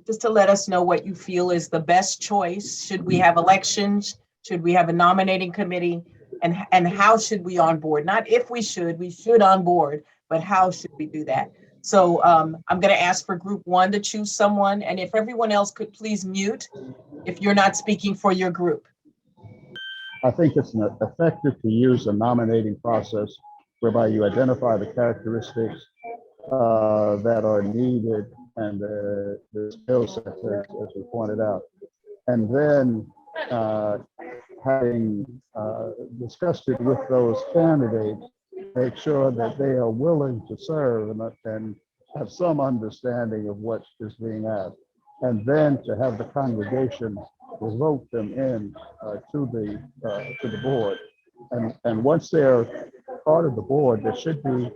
just to let us know what you feel is the best choice. Should we have elections? Should we have a nominating committee? And how should we onboard? Not if we should onboard, but how should we do that? So I'm going to ask for group 1 to choose someone, and if everyone else could please mute if you're not speaking for your group. I think it's effective to use a nominating process whereby you identify the characteristics that are needed and the skill sets, as we pointed out. And then having discussed it with those candidates, make sure that they are willing to serve and have some understanding of what is being asked. And then to have the congregation vote them in to the board. And once they're part of the board, there should be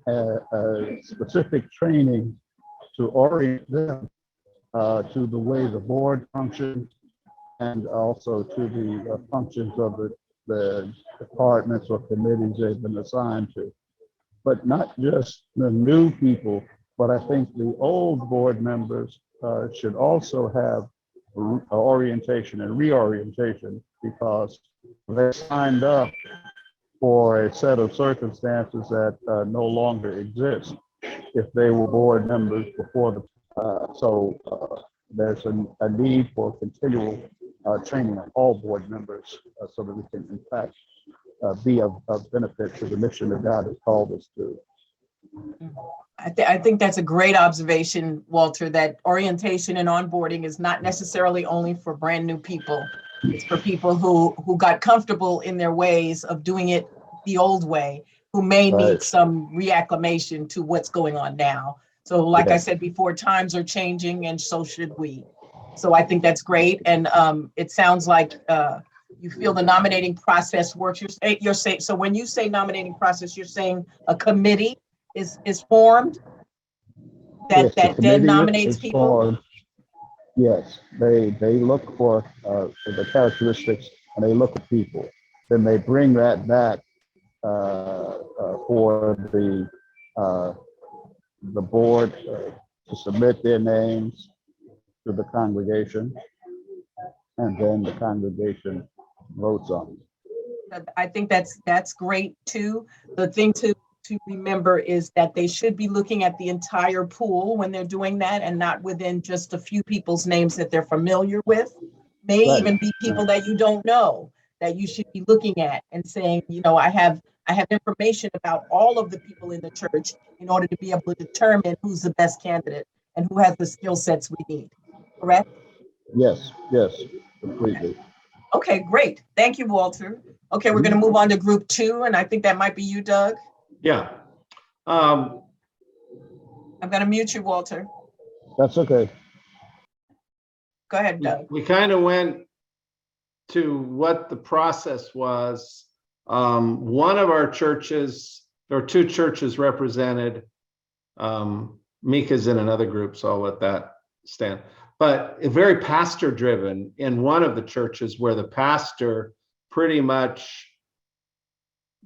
a specific training to orient them to the way the board functions and also to the functions of the departments or committees they've been assigned to. But not just the new people, but I think the old board members should also have orientation and reorientation, because they signed up for a set of circumstances that no longer exist if they were board members before there's a need for continual training of all board members so that we can in fact be of benefit to the mission that God has called us to. I think that's a great observation, Walter, that orientation and onboarding is not necessarily only for brand new people. It's for people who got comfortable in their ways of doing it the old way, who may need some reacclimation to what's going on now. So like I said before, times are changing and so should we. So I think that's great. And it sounds like you feel the nominating process works. You're saying, so when you say nominating process, you're saying a committee is formed that then nominates people? Formed. Yes, they look for the characteristics and they look at people. Then they bring that back for the board to submit their names to the congregation, and then the congregation votes on it. I think that's great too. The thing to remember is that they should be looking at the entire pool when they're doing that, and not within just a few people's names that they're familiar with. May even be people that you don't know that you should be looking at and saying, you know, I have information about all of the people in the church in order to be able to determine who's the best candidate and who has the skill sets we need. Correct? Yes, completely. Okay, great. Thank you, Walter. Okay, we're going to move on to group 2, and I think that might be you, Doug. Yeah. I'm going to mute you, Walter. That's okay. Go ahead, Doug. We kind of went to what the process was. One of our churches, there were 2 churches represented. Mika's in another group, so I'll let that stand. But very pastor driven in one of the churches, where the pastor pretty much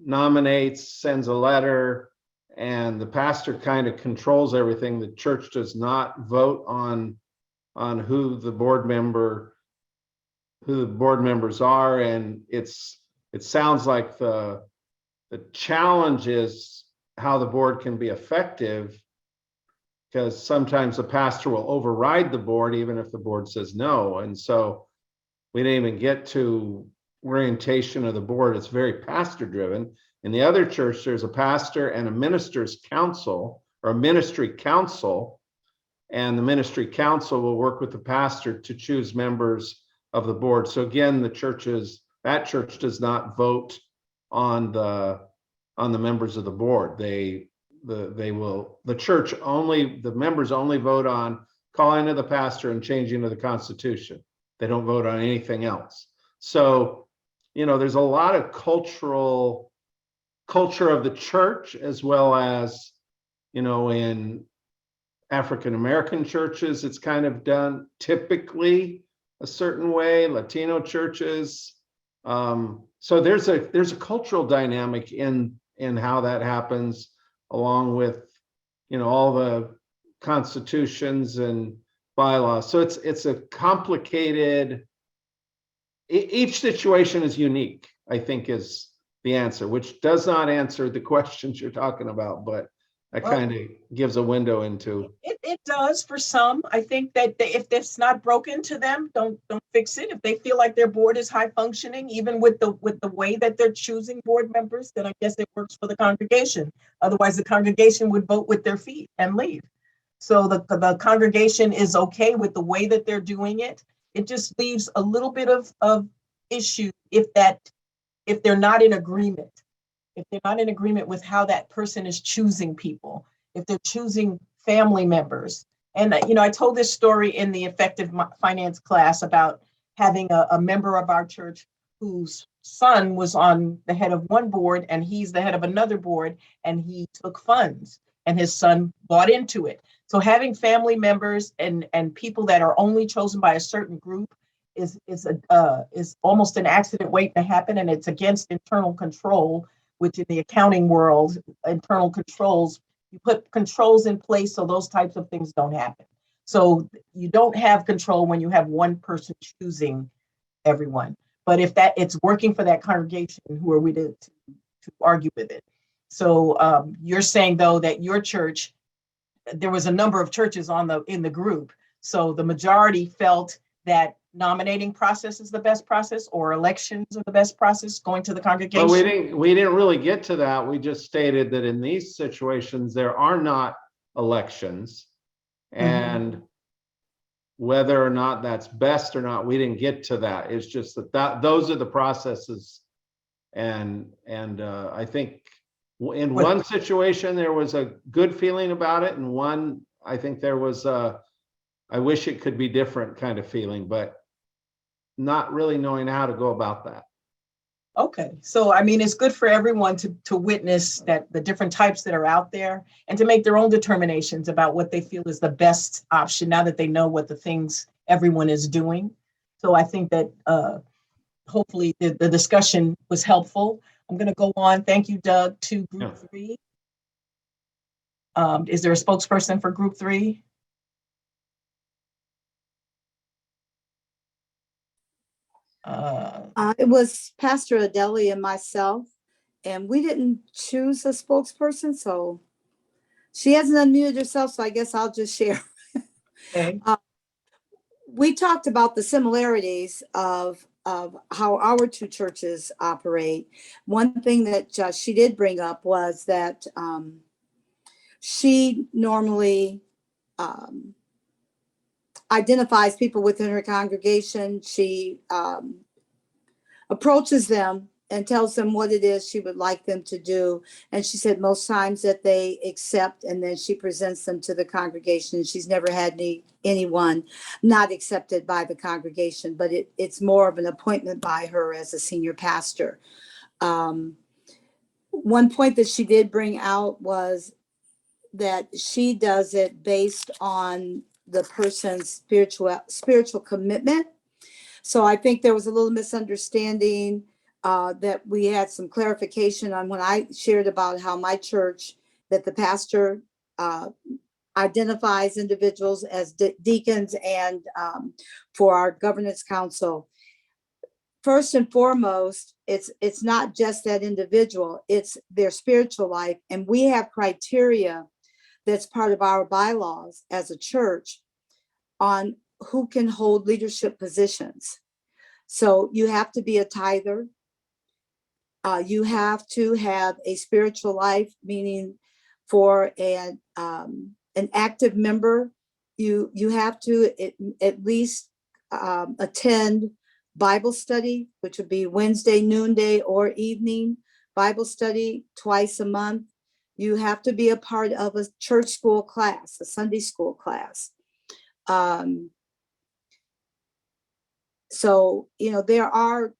nominates, sends a letter, and the pastor kind of controls everything. The church does not vote on who the board members are, and it sounds like the challenge is how the board can be effective, because sometimes the pastor will override the board even if the board says no. And so we didn't even get to orientation of the board. It's very pastor driven. In the other church, there's a pastor and a minister's council, or a ministry council, and the ministry council will work with the pastor to choose members of the board. So again, that church does not vote on the members of the board. The members only vote on calling to the pastor and changing to the Constitution. They don't vote on anything else. So, you know, there's a lot of culture of the church, as well as, you know, in African American churches, it's kind of done typically, a certain way, Latino churches. So there's a cultural dynamic in how that happens, along with, you know, all the constitutions and bylaws. So it's a complicated, each situation is unique, I think, is the answer, which does not answer the questions you're talking about, but that Well, kind of gives a window into. It does for some. I think that if it's not broken to them, don't fix it. If they feel like their board is high functioning, even with the way that they're choosing board members, then I guess it works for the congregation. Otherwise, the congregation would vote with their feet and leave. So the congregation is okay with the way that they're doing it. It just leaves a little bit of issue if they're not in agreement. If they're not in agreement with how that person is choosing people, if they're choosing family members. And, you know, I told this story in the effective finance class about having a member of our church whose son was on the head of one board and he's the head of another board, and he took funds and his son bought into it. So having family members and people that are only chosen by a certain group is almost an accident waiting to happen, and it's against internal control, which in the accounting world, internal controls, you put controls in place so those types of things don't happen. So you don't have control when you have one person choosing everyone. But if it's working for that congregation, who are we to argue with it? So you're saying, though, that your church, there was a number of churches in the group. So the majority felt that nominating process is the best process, or elections are the best process, going to the congregation. But we didn't really get to that. We just stated that in these situations, there are not elections, and whether or not that's best or not, we didn't get to that. It's just that those are the processes. And I think in one situation, there was a good feeling about it. And one, I think there was I wish it could be different kind of feeling, but not really knowing how to go about that. Okay, so I mean, it's good for everyone to witness that the different types that are out there, and to make their own determinations about what they feel is the best option now that they know what the things everyone is doing. So I think that hopefully the discussion was helpful. I'm going to go on. Thank you, Doug, to group 3. Is there a spokesperson for group 3? It was Pastor Adeli and myself, and we didn't choose a spokesperson, so she hasn't unmuted herself, so I guess I'll just share. Okay. We talked about the similarities of how our two churches operate. One thing that she did bring up was that she normally identifies people within her congregation. She approaches them and tells them what it is she would like them to do. And she said most times that they accept, and then she presents them to the congregation. She's never had anyone not accepted by the congregation, but it's more of an appointment by her as a senior pastor. One point that she did bring out was that she does it based on the person's spiritual commitment. So I think there was a little misunderstanding that we had some clarification on when I shared about how my church, that the pastor identifies individuals as deacons and for our governance council. First and foremost, it's not just that individual, it's their spiritual life. And we have criteria that's part of our bylaws as a church on who can hold leadership positions. So you have to be a tither. You have to have a spiritual life, meaning for an active member, you have to at least attend Bible study, which would be Wednesday, noonday, or evening Bible study twice a month. You have to be a part of a church school class, a Sunday school class. So, there are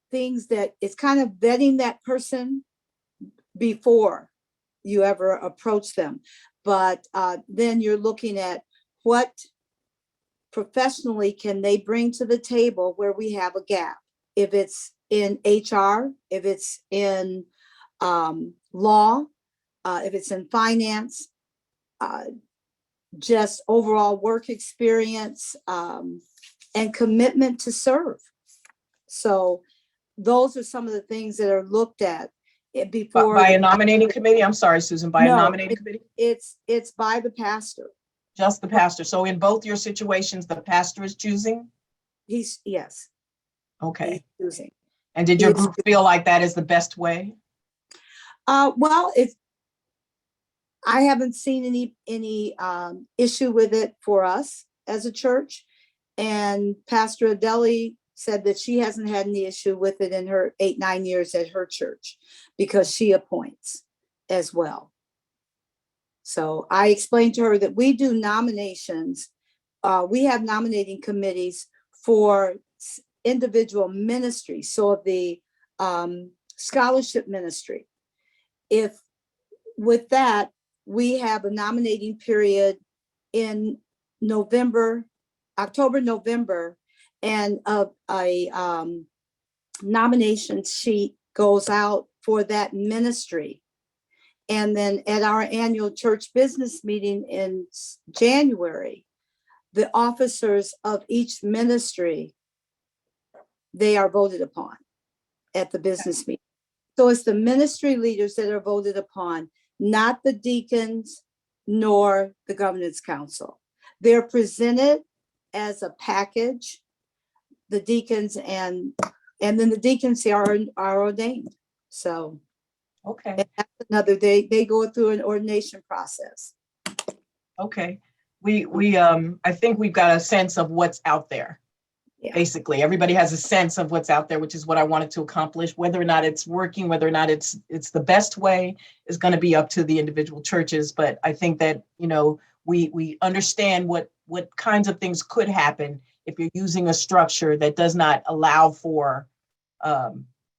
things that it's kind of vetting that person before you ever approach them. But then you're looking at what professionally can they bring to the table where we have a gap? If it's in HR, if it's in law, if it's in finance, just overall work experience, and commitment to serve. So those are some of the things that are looked at before. By a nominating committee? I'm sorry, Susan, by a No, nominating committee? It's by the pastor. Just the pastor. So in both your situations, the pastor is choosing? Yes, he's Okay. choosing. And did your It's- group feel like that is the best way? Well, I haven't seen any issue with it for us as a church. And Pastor Adeli said that she hasn't had any issue with it in her 8-9 years at her church because she appoints as well. So I explained to her that we do nominations. We have nominating committees for individual ministries. So the scholarship ministry, if with that, we have a nominating period in October, November, and a nomination sheet goes out for that ministry. And then at our annual church business meeting in January, the officers of each ministry, they are voted upon at the business meeting. So it's the ministry leaders that are voted upon, not the deacons nor the governance council. They're presented as a package, the deacons, and then the deacons are ordained. So Okay, and that's another, they go through an ordination process. okay. I think we've got a sense of what's out there. Yeah. Basically, everybody has a sense of what's out there, which is what I wanted to accomplish. Whether or not it's working, whether or not it's the best way is going to be up to the individual churches. But I think that, we understand what kinds of things could happen if you're using a structure that does not allow for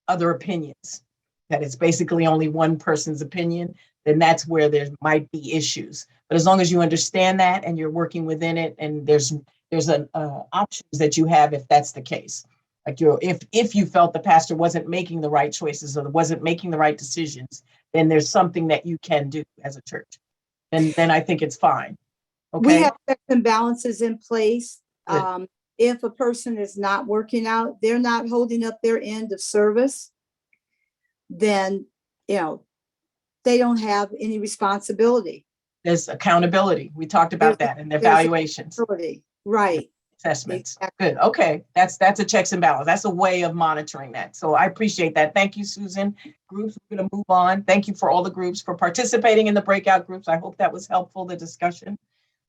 other opinions, that it's basically only one person's opinion, then that's where there might be issues. But as long as you understand that and you're working within it, and there's an options that you have if that's the case. Like if you felt the pastor wasn't making the right choices or wasn't making the right decisions, then there's something that you can do as a church. Then I think it's fine. We Okay. have checks and balances in place. Good. If a person is not working out, they're not holding up their end of service, then, they don't have any responsibility. There's accountability. We talked about that in the evaluations, Right. assessments. Exactly. Good. Okay. That's a checks and balance. That's a way of monitoring that. So I appreciate that. Thank you, Susan. Groups, we're going to move on. Thank you for all the groups for participating in the breakout groups. I hope that was helpful, the discussion.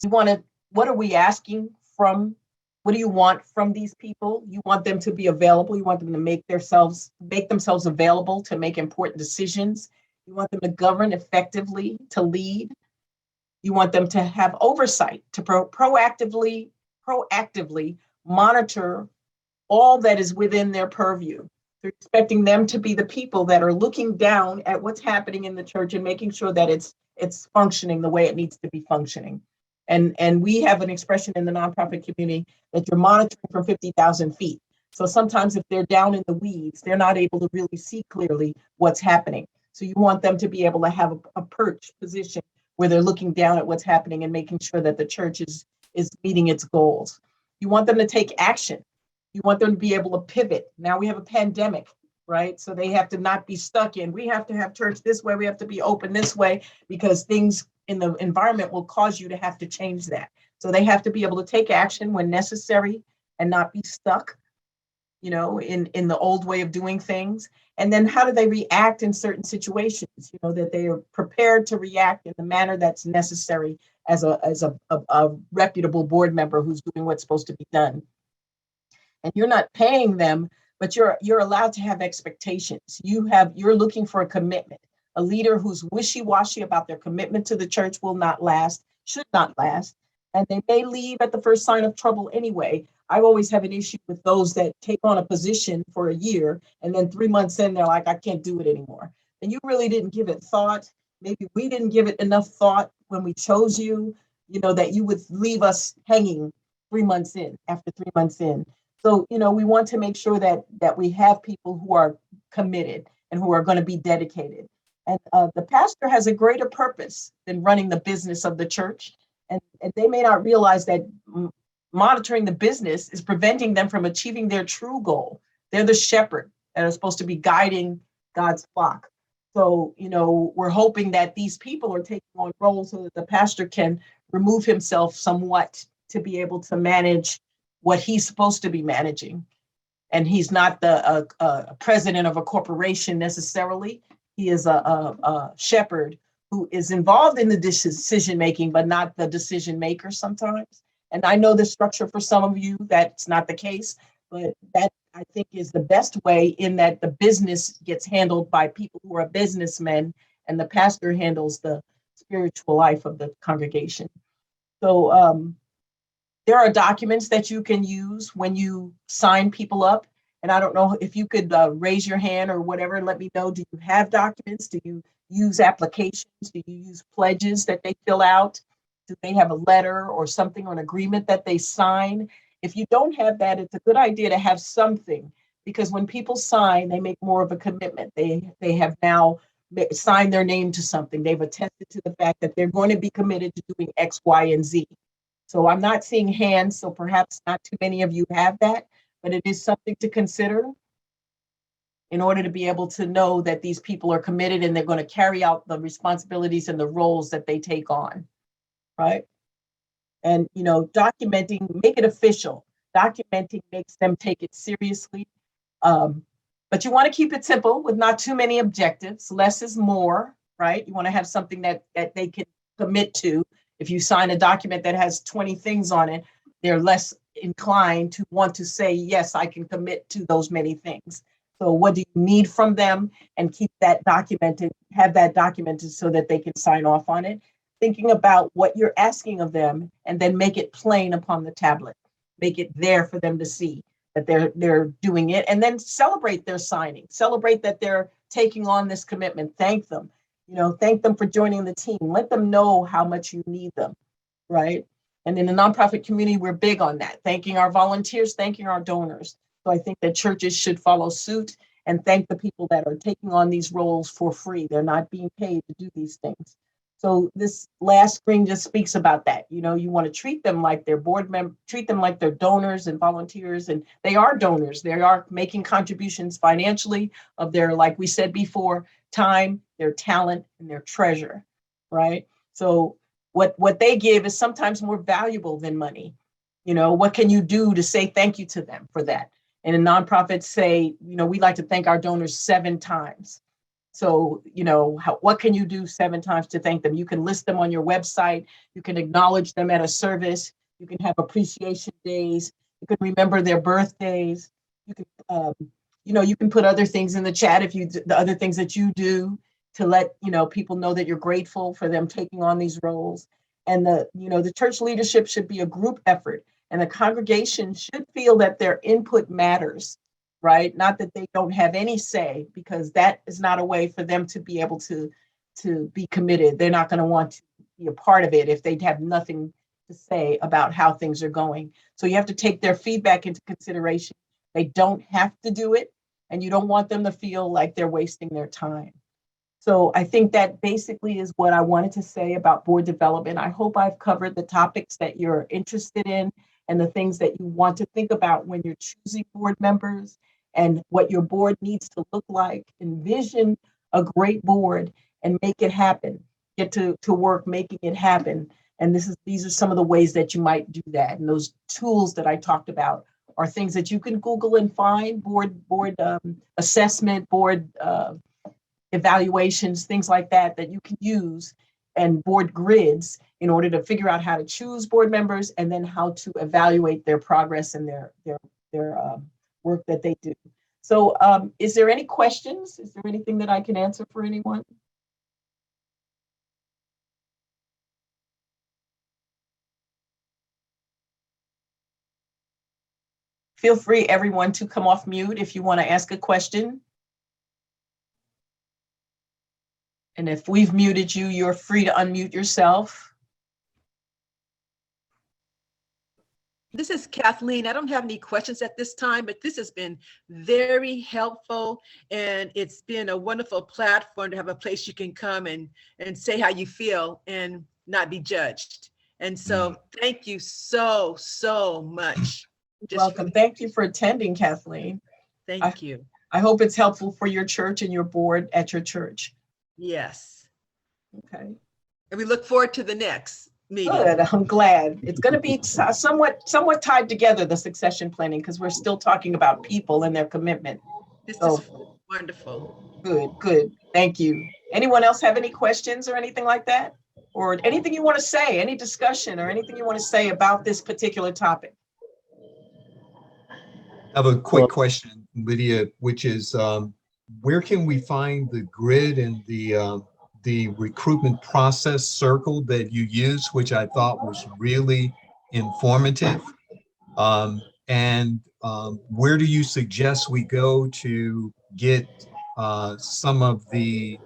What are we asking from, what do you want from these people? You want them to be available. You want them to make themselves available to make important decisions. You want them to govern effectively, to lead. You want them to have oversight, to proactively monitor all that is within their purview. They're expecting them to be the people that are looking down at what's happening in the church and making sure that it's functioning the way it needs to be functioning. And we have an expression in the nonprofit community that you're monitoring from 50,000 feet. So sometimes if they're down in the weeds, they're not able to really see clearly what's happening. So you want them to be able to have a perch position where they're looking down at what's happening and making sure that the church is meeting its goals. You want them to take action. You want them to be able to pivot. Now we have a pandemic, right? So they have to not be stuck in, we have to have church this way, we have to be open this way, because things in the environment will cause you to have to change that. So they have to be able to take action when necessary and not be stuck, in the old way of doing things. And then how do they react in certain situations, that they are prepared to react in the manner that's necessary as a reputable board member who's doing what's supposed to be done. And you're not paying them, but you're allowed to have expectations. You're looking for a commitment. A leader who's wishy-washy about their commitment to the church will not last, should not last, and they may leave at the first sign of trouble anyway. I always have an issue with those that take on a position for a year and then 3 months in, they're like, I can't do it anymore. And you really didn't give it thought. Maybe we didn't give it enough thought when we chose you, that you would leave us hanging 3 months in, after 3 months in. So, we want to make sure that we have people who are committed and who are going to be dedicated. And the pastor has a greater purpose than running the business of the church. And they may not realize that monitoring the business is preventing them from achieving their true goal. They're the shepherd that are supposed to be guiding God's flock. So, we're hoping that these people are taking on roles so that the pastor can remove himself somewhat to be able to manage what he's supposed to be managing. And he's not the president of a corporation necessarily. He is a shepherd who is involved in the decision-making, but not the decision maker sometimes. And I know the structure for some of you, that's not the case, but that I think is the best way, in that the business gets handled by people who are businessmen and the pastor handles the spiritual life of the congregation. So there are documents that you can use when you sign people up. And I don't know if you could raise your hand or whatever and let me know, do you have documents? Do you use applications? Do you use pledges that they fill out? Do they have a letter or something or an agreement that they sign? If you don't have that, it's a good idea to have something, because when people sign, they make more of a commitment. They have now signed their name to something. They've attested to the fact that they're going to be committed to doing X, Y, and Z. So I'm not seeing hands, so perhaps not too many of you have that, but it is something to consider in order to be able to know that these people are committed and they're going to carry out the responsibilities and the roles that they take on, right? And, documenting, make it official. Documenting makes them take it seriously. But you want to keep it simple with not too many objectives. Less is more, right? You want to have something that they can commit to. If you sign a document that has 20 things on it, they're less inclined to want to say, yes, I can commit to those many things. So what do you need from them? And keep that documented, have that documented so that they can sign off on it. Thinking about what you're asking of them, and then make it plain upon the tablet. Make it there for them to see that they're doing it, and then celebrate their signing. Celebrate that they're taking on this commitment. Thank them. Thank them for joining the team. Let them know how much you need them, right? And in the nonprofit community, we're big on that. Thanking our volunteers, thanking our donors. So I think that churches should follow suit and thank the people that are taking on these roles for free. They're not being paid to do these things. So this last screen just speaks about that. You want to treat them like they're board members, treat them like they're donors and volunteers, and they are donors. They are making contributions financially of their, like we said before, time, their talent, and their treasure, right? So what they give is sometimes more valuable than money. What can you do to say thank you to them for that? And in nonprofits say, we like to thank our donors 7 times. So, what can you do 7 times to thank them? You can list them on your website. You can acknowledge them at a service. You can have appreciation days. You can remember their birthdays. You can, you can put other things in the chat the other things that you do to let, people know that you're grateful for them taking on these roles. And the church leadership should be a group effort, and the congregation should feel that their input matters. Right? Not that they don't have any say, because that is not a way for them to be able to be committed. They're not going to want to be a part of it if they have nothing to say about how things are going. So you have to take their feedback into consideration. They don't have to do it, and you don't want them to feel like they're wasting their time. So I think that basically is what I wanted to say about board development. I hope I've covered the topics that you're interested in and the things that you want to think about when you're choosing board members, and what your board needs to look like. Envision a great board and make it happen. Get to work making it happen. And these are some of the ways that you might do that. And those tools that I talked about are things that you can Google and find: board assessment, board evaluations, things like that you can use, and board grids in order to figure out how to choose board members, and then how to evaluate their progress and their work that they do. So is there any questions? Is there anything that I can answer for anyone? Feel free, everyone, to come off mute if you want to ask a question. And if we've muted you, you're free to unmute yourself. This is Kathleen. I don't have any questions at this time, but this has been very helpful. And it's been a wonderful platform to have a place you can come and say how you feel and not be judged. And so thank you so, so much. You're welcome. Thank you for attending, Kathleen. Thank you. I hope it's helpful for your church and your board at your church. Yes. Okay. And we look forward to the next meeting. Good. I'm glad. It's going to be somewhat tied together, the succession planning, because we're still talking about people and their commitment. This So, is wonderful. good. Thank you. Anyone else have any questions or anything like that? Or anything you want to say, any discussion or anything you want to say about this particular topic? I have a quick question, Lydia, which is where can we find the grid and the recruitment process circle that you use, which I thought was really informative? Where do you suggest we go to get some of the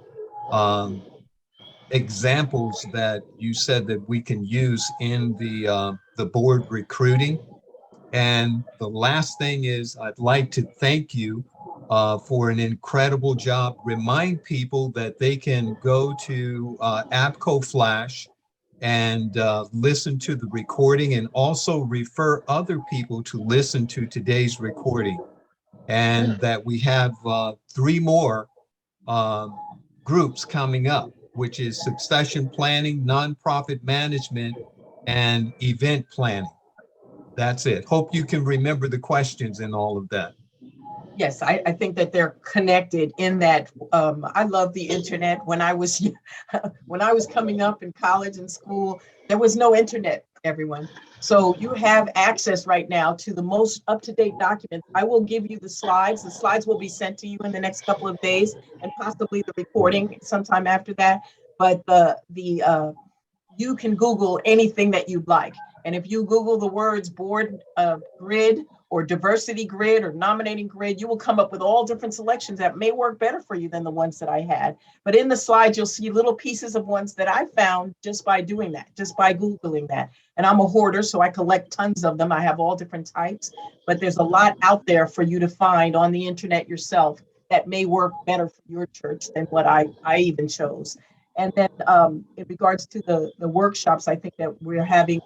examples that you said that we can use in the board recruiting? And the last thing is, I'd like to thank you for an incredible job. Remind people that they can go to ABCOFLASH and listen to the recording, and also refer other people to listen to today's recording. And that we have 3 more groups coming up, which is succession planning, nonprofit management, and event planning. That's it. Hope you can remember the questions and all of that. Yes, I think that they're connected in that I love the internet. When I was coming up in college and school, there was no internet, everyone. So you have access right now to the most up-to-date documents. I will give you the slides. The slides will be sent to you in the next couple of days, and possibly the recording sometime after that. But you can Google anything that you'd like. And if you Google the words board grid or diversity grid or nominating grid, you will come up with all different selections that may work better for you than the ones that I had. But in the slides, you'll see little pieces of ones that I found just by doing that, just by Googling that. And I'm a hoarder, so I collect tons of them. I have all different types, but there's a lot out there for you to find on the internet yourself that may work better for your church than what I even chose. And then in regards to the workshops, I think that we're having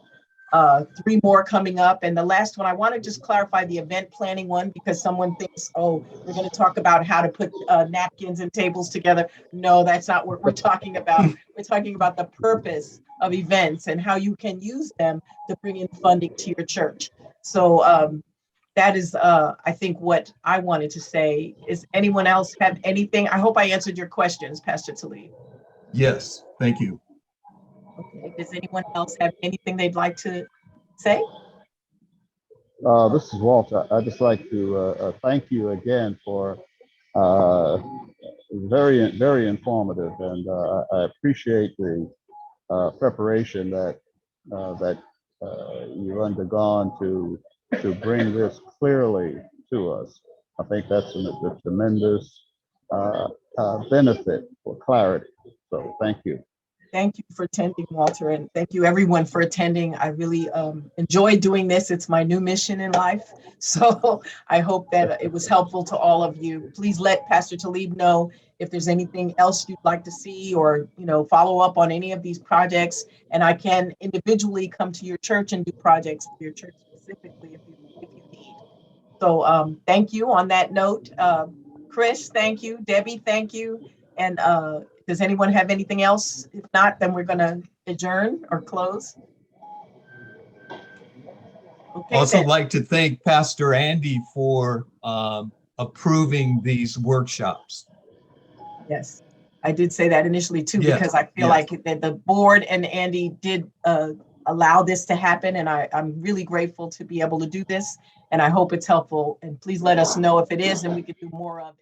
3 more coming up. And the last one, I want to just clarify the event planning one, because someone thinks, oh, we're going to talk about how to put napkins and tables together. No, that's not what we're talking about. We're talking about the purpose of events and how you can use them to bring in funding to your church. So that is, I think, what I wanted to say. Is anyone else have anything? I hope I answered your questions, Pastor Talib. Yes, thank you. Okay, does anyone else have anything they'd like to say? This is Walter. I'd just like to thank you again for very informative, and I appreciate the preparation that you've undergone to bring this clearly to us. I think that's a tremendous benefit for clarity. So thank you. Thank you for attending, Walter, and thank you everyone for attending. I really enjoy doing this. It's my new mission in life. So I hope that it was helpful to all of you. Please let Pastor Talib know if there's anything else you'd like to see, or follow up on any of these projects. And I can individually come to your church and do projects for your church specifically if you need. So thank you on that note. Chris, thank you. Debbie, thank you. And does anyone have anything else? If not, then we're going to adjourn or close. Okay, Also then. like to thank Pastor Andy for approving these workshops. Yes, I did say that initially too, Yes, because I feel yes. like that the board and Andy did allow this to happen, and I'm really grateful to be able to do this, and I hope it's helpful. And please let us know if it is, and we can do more of it.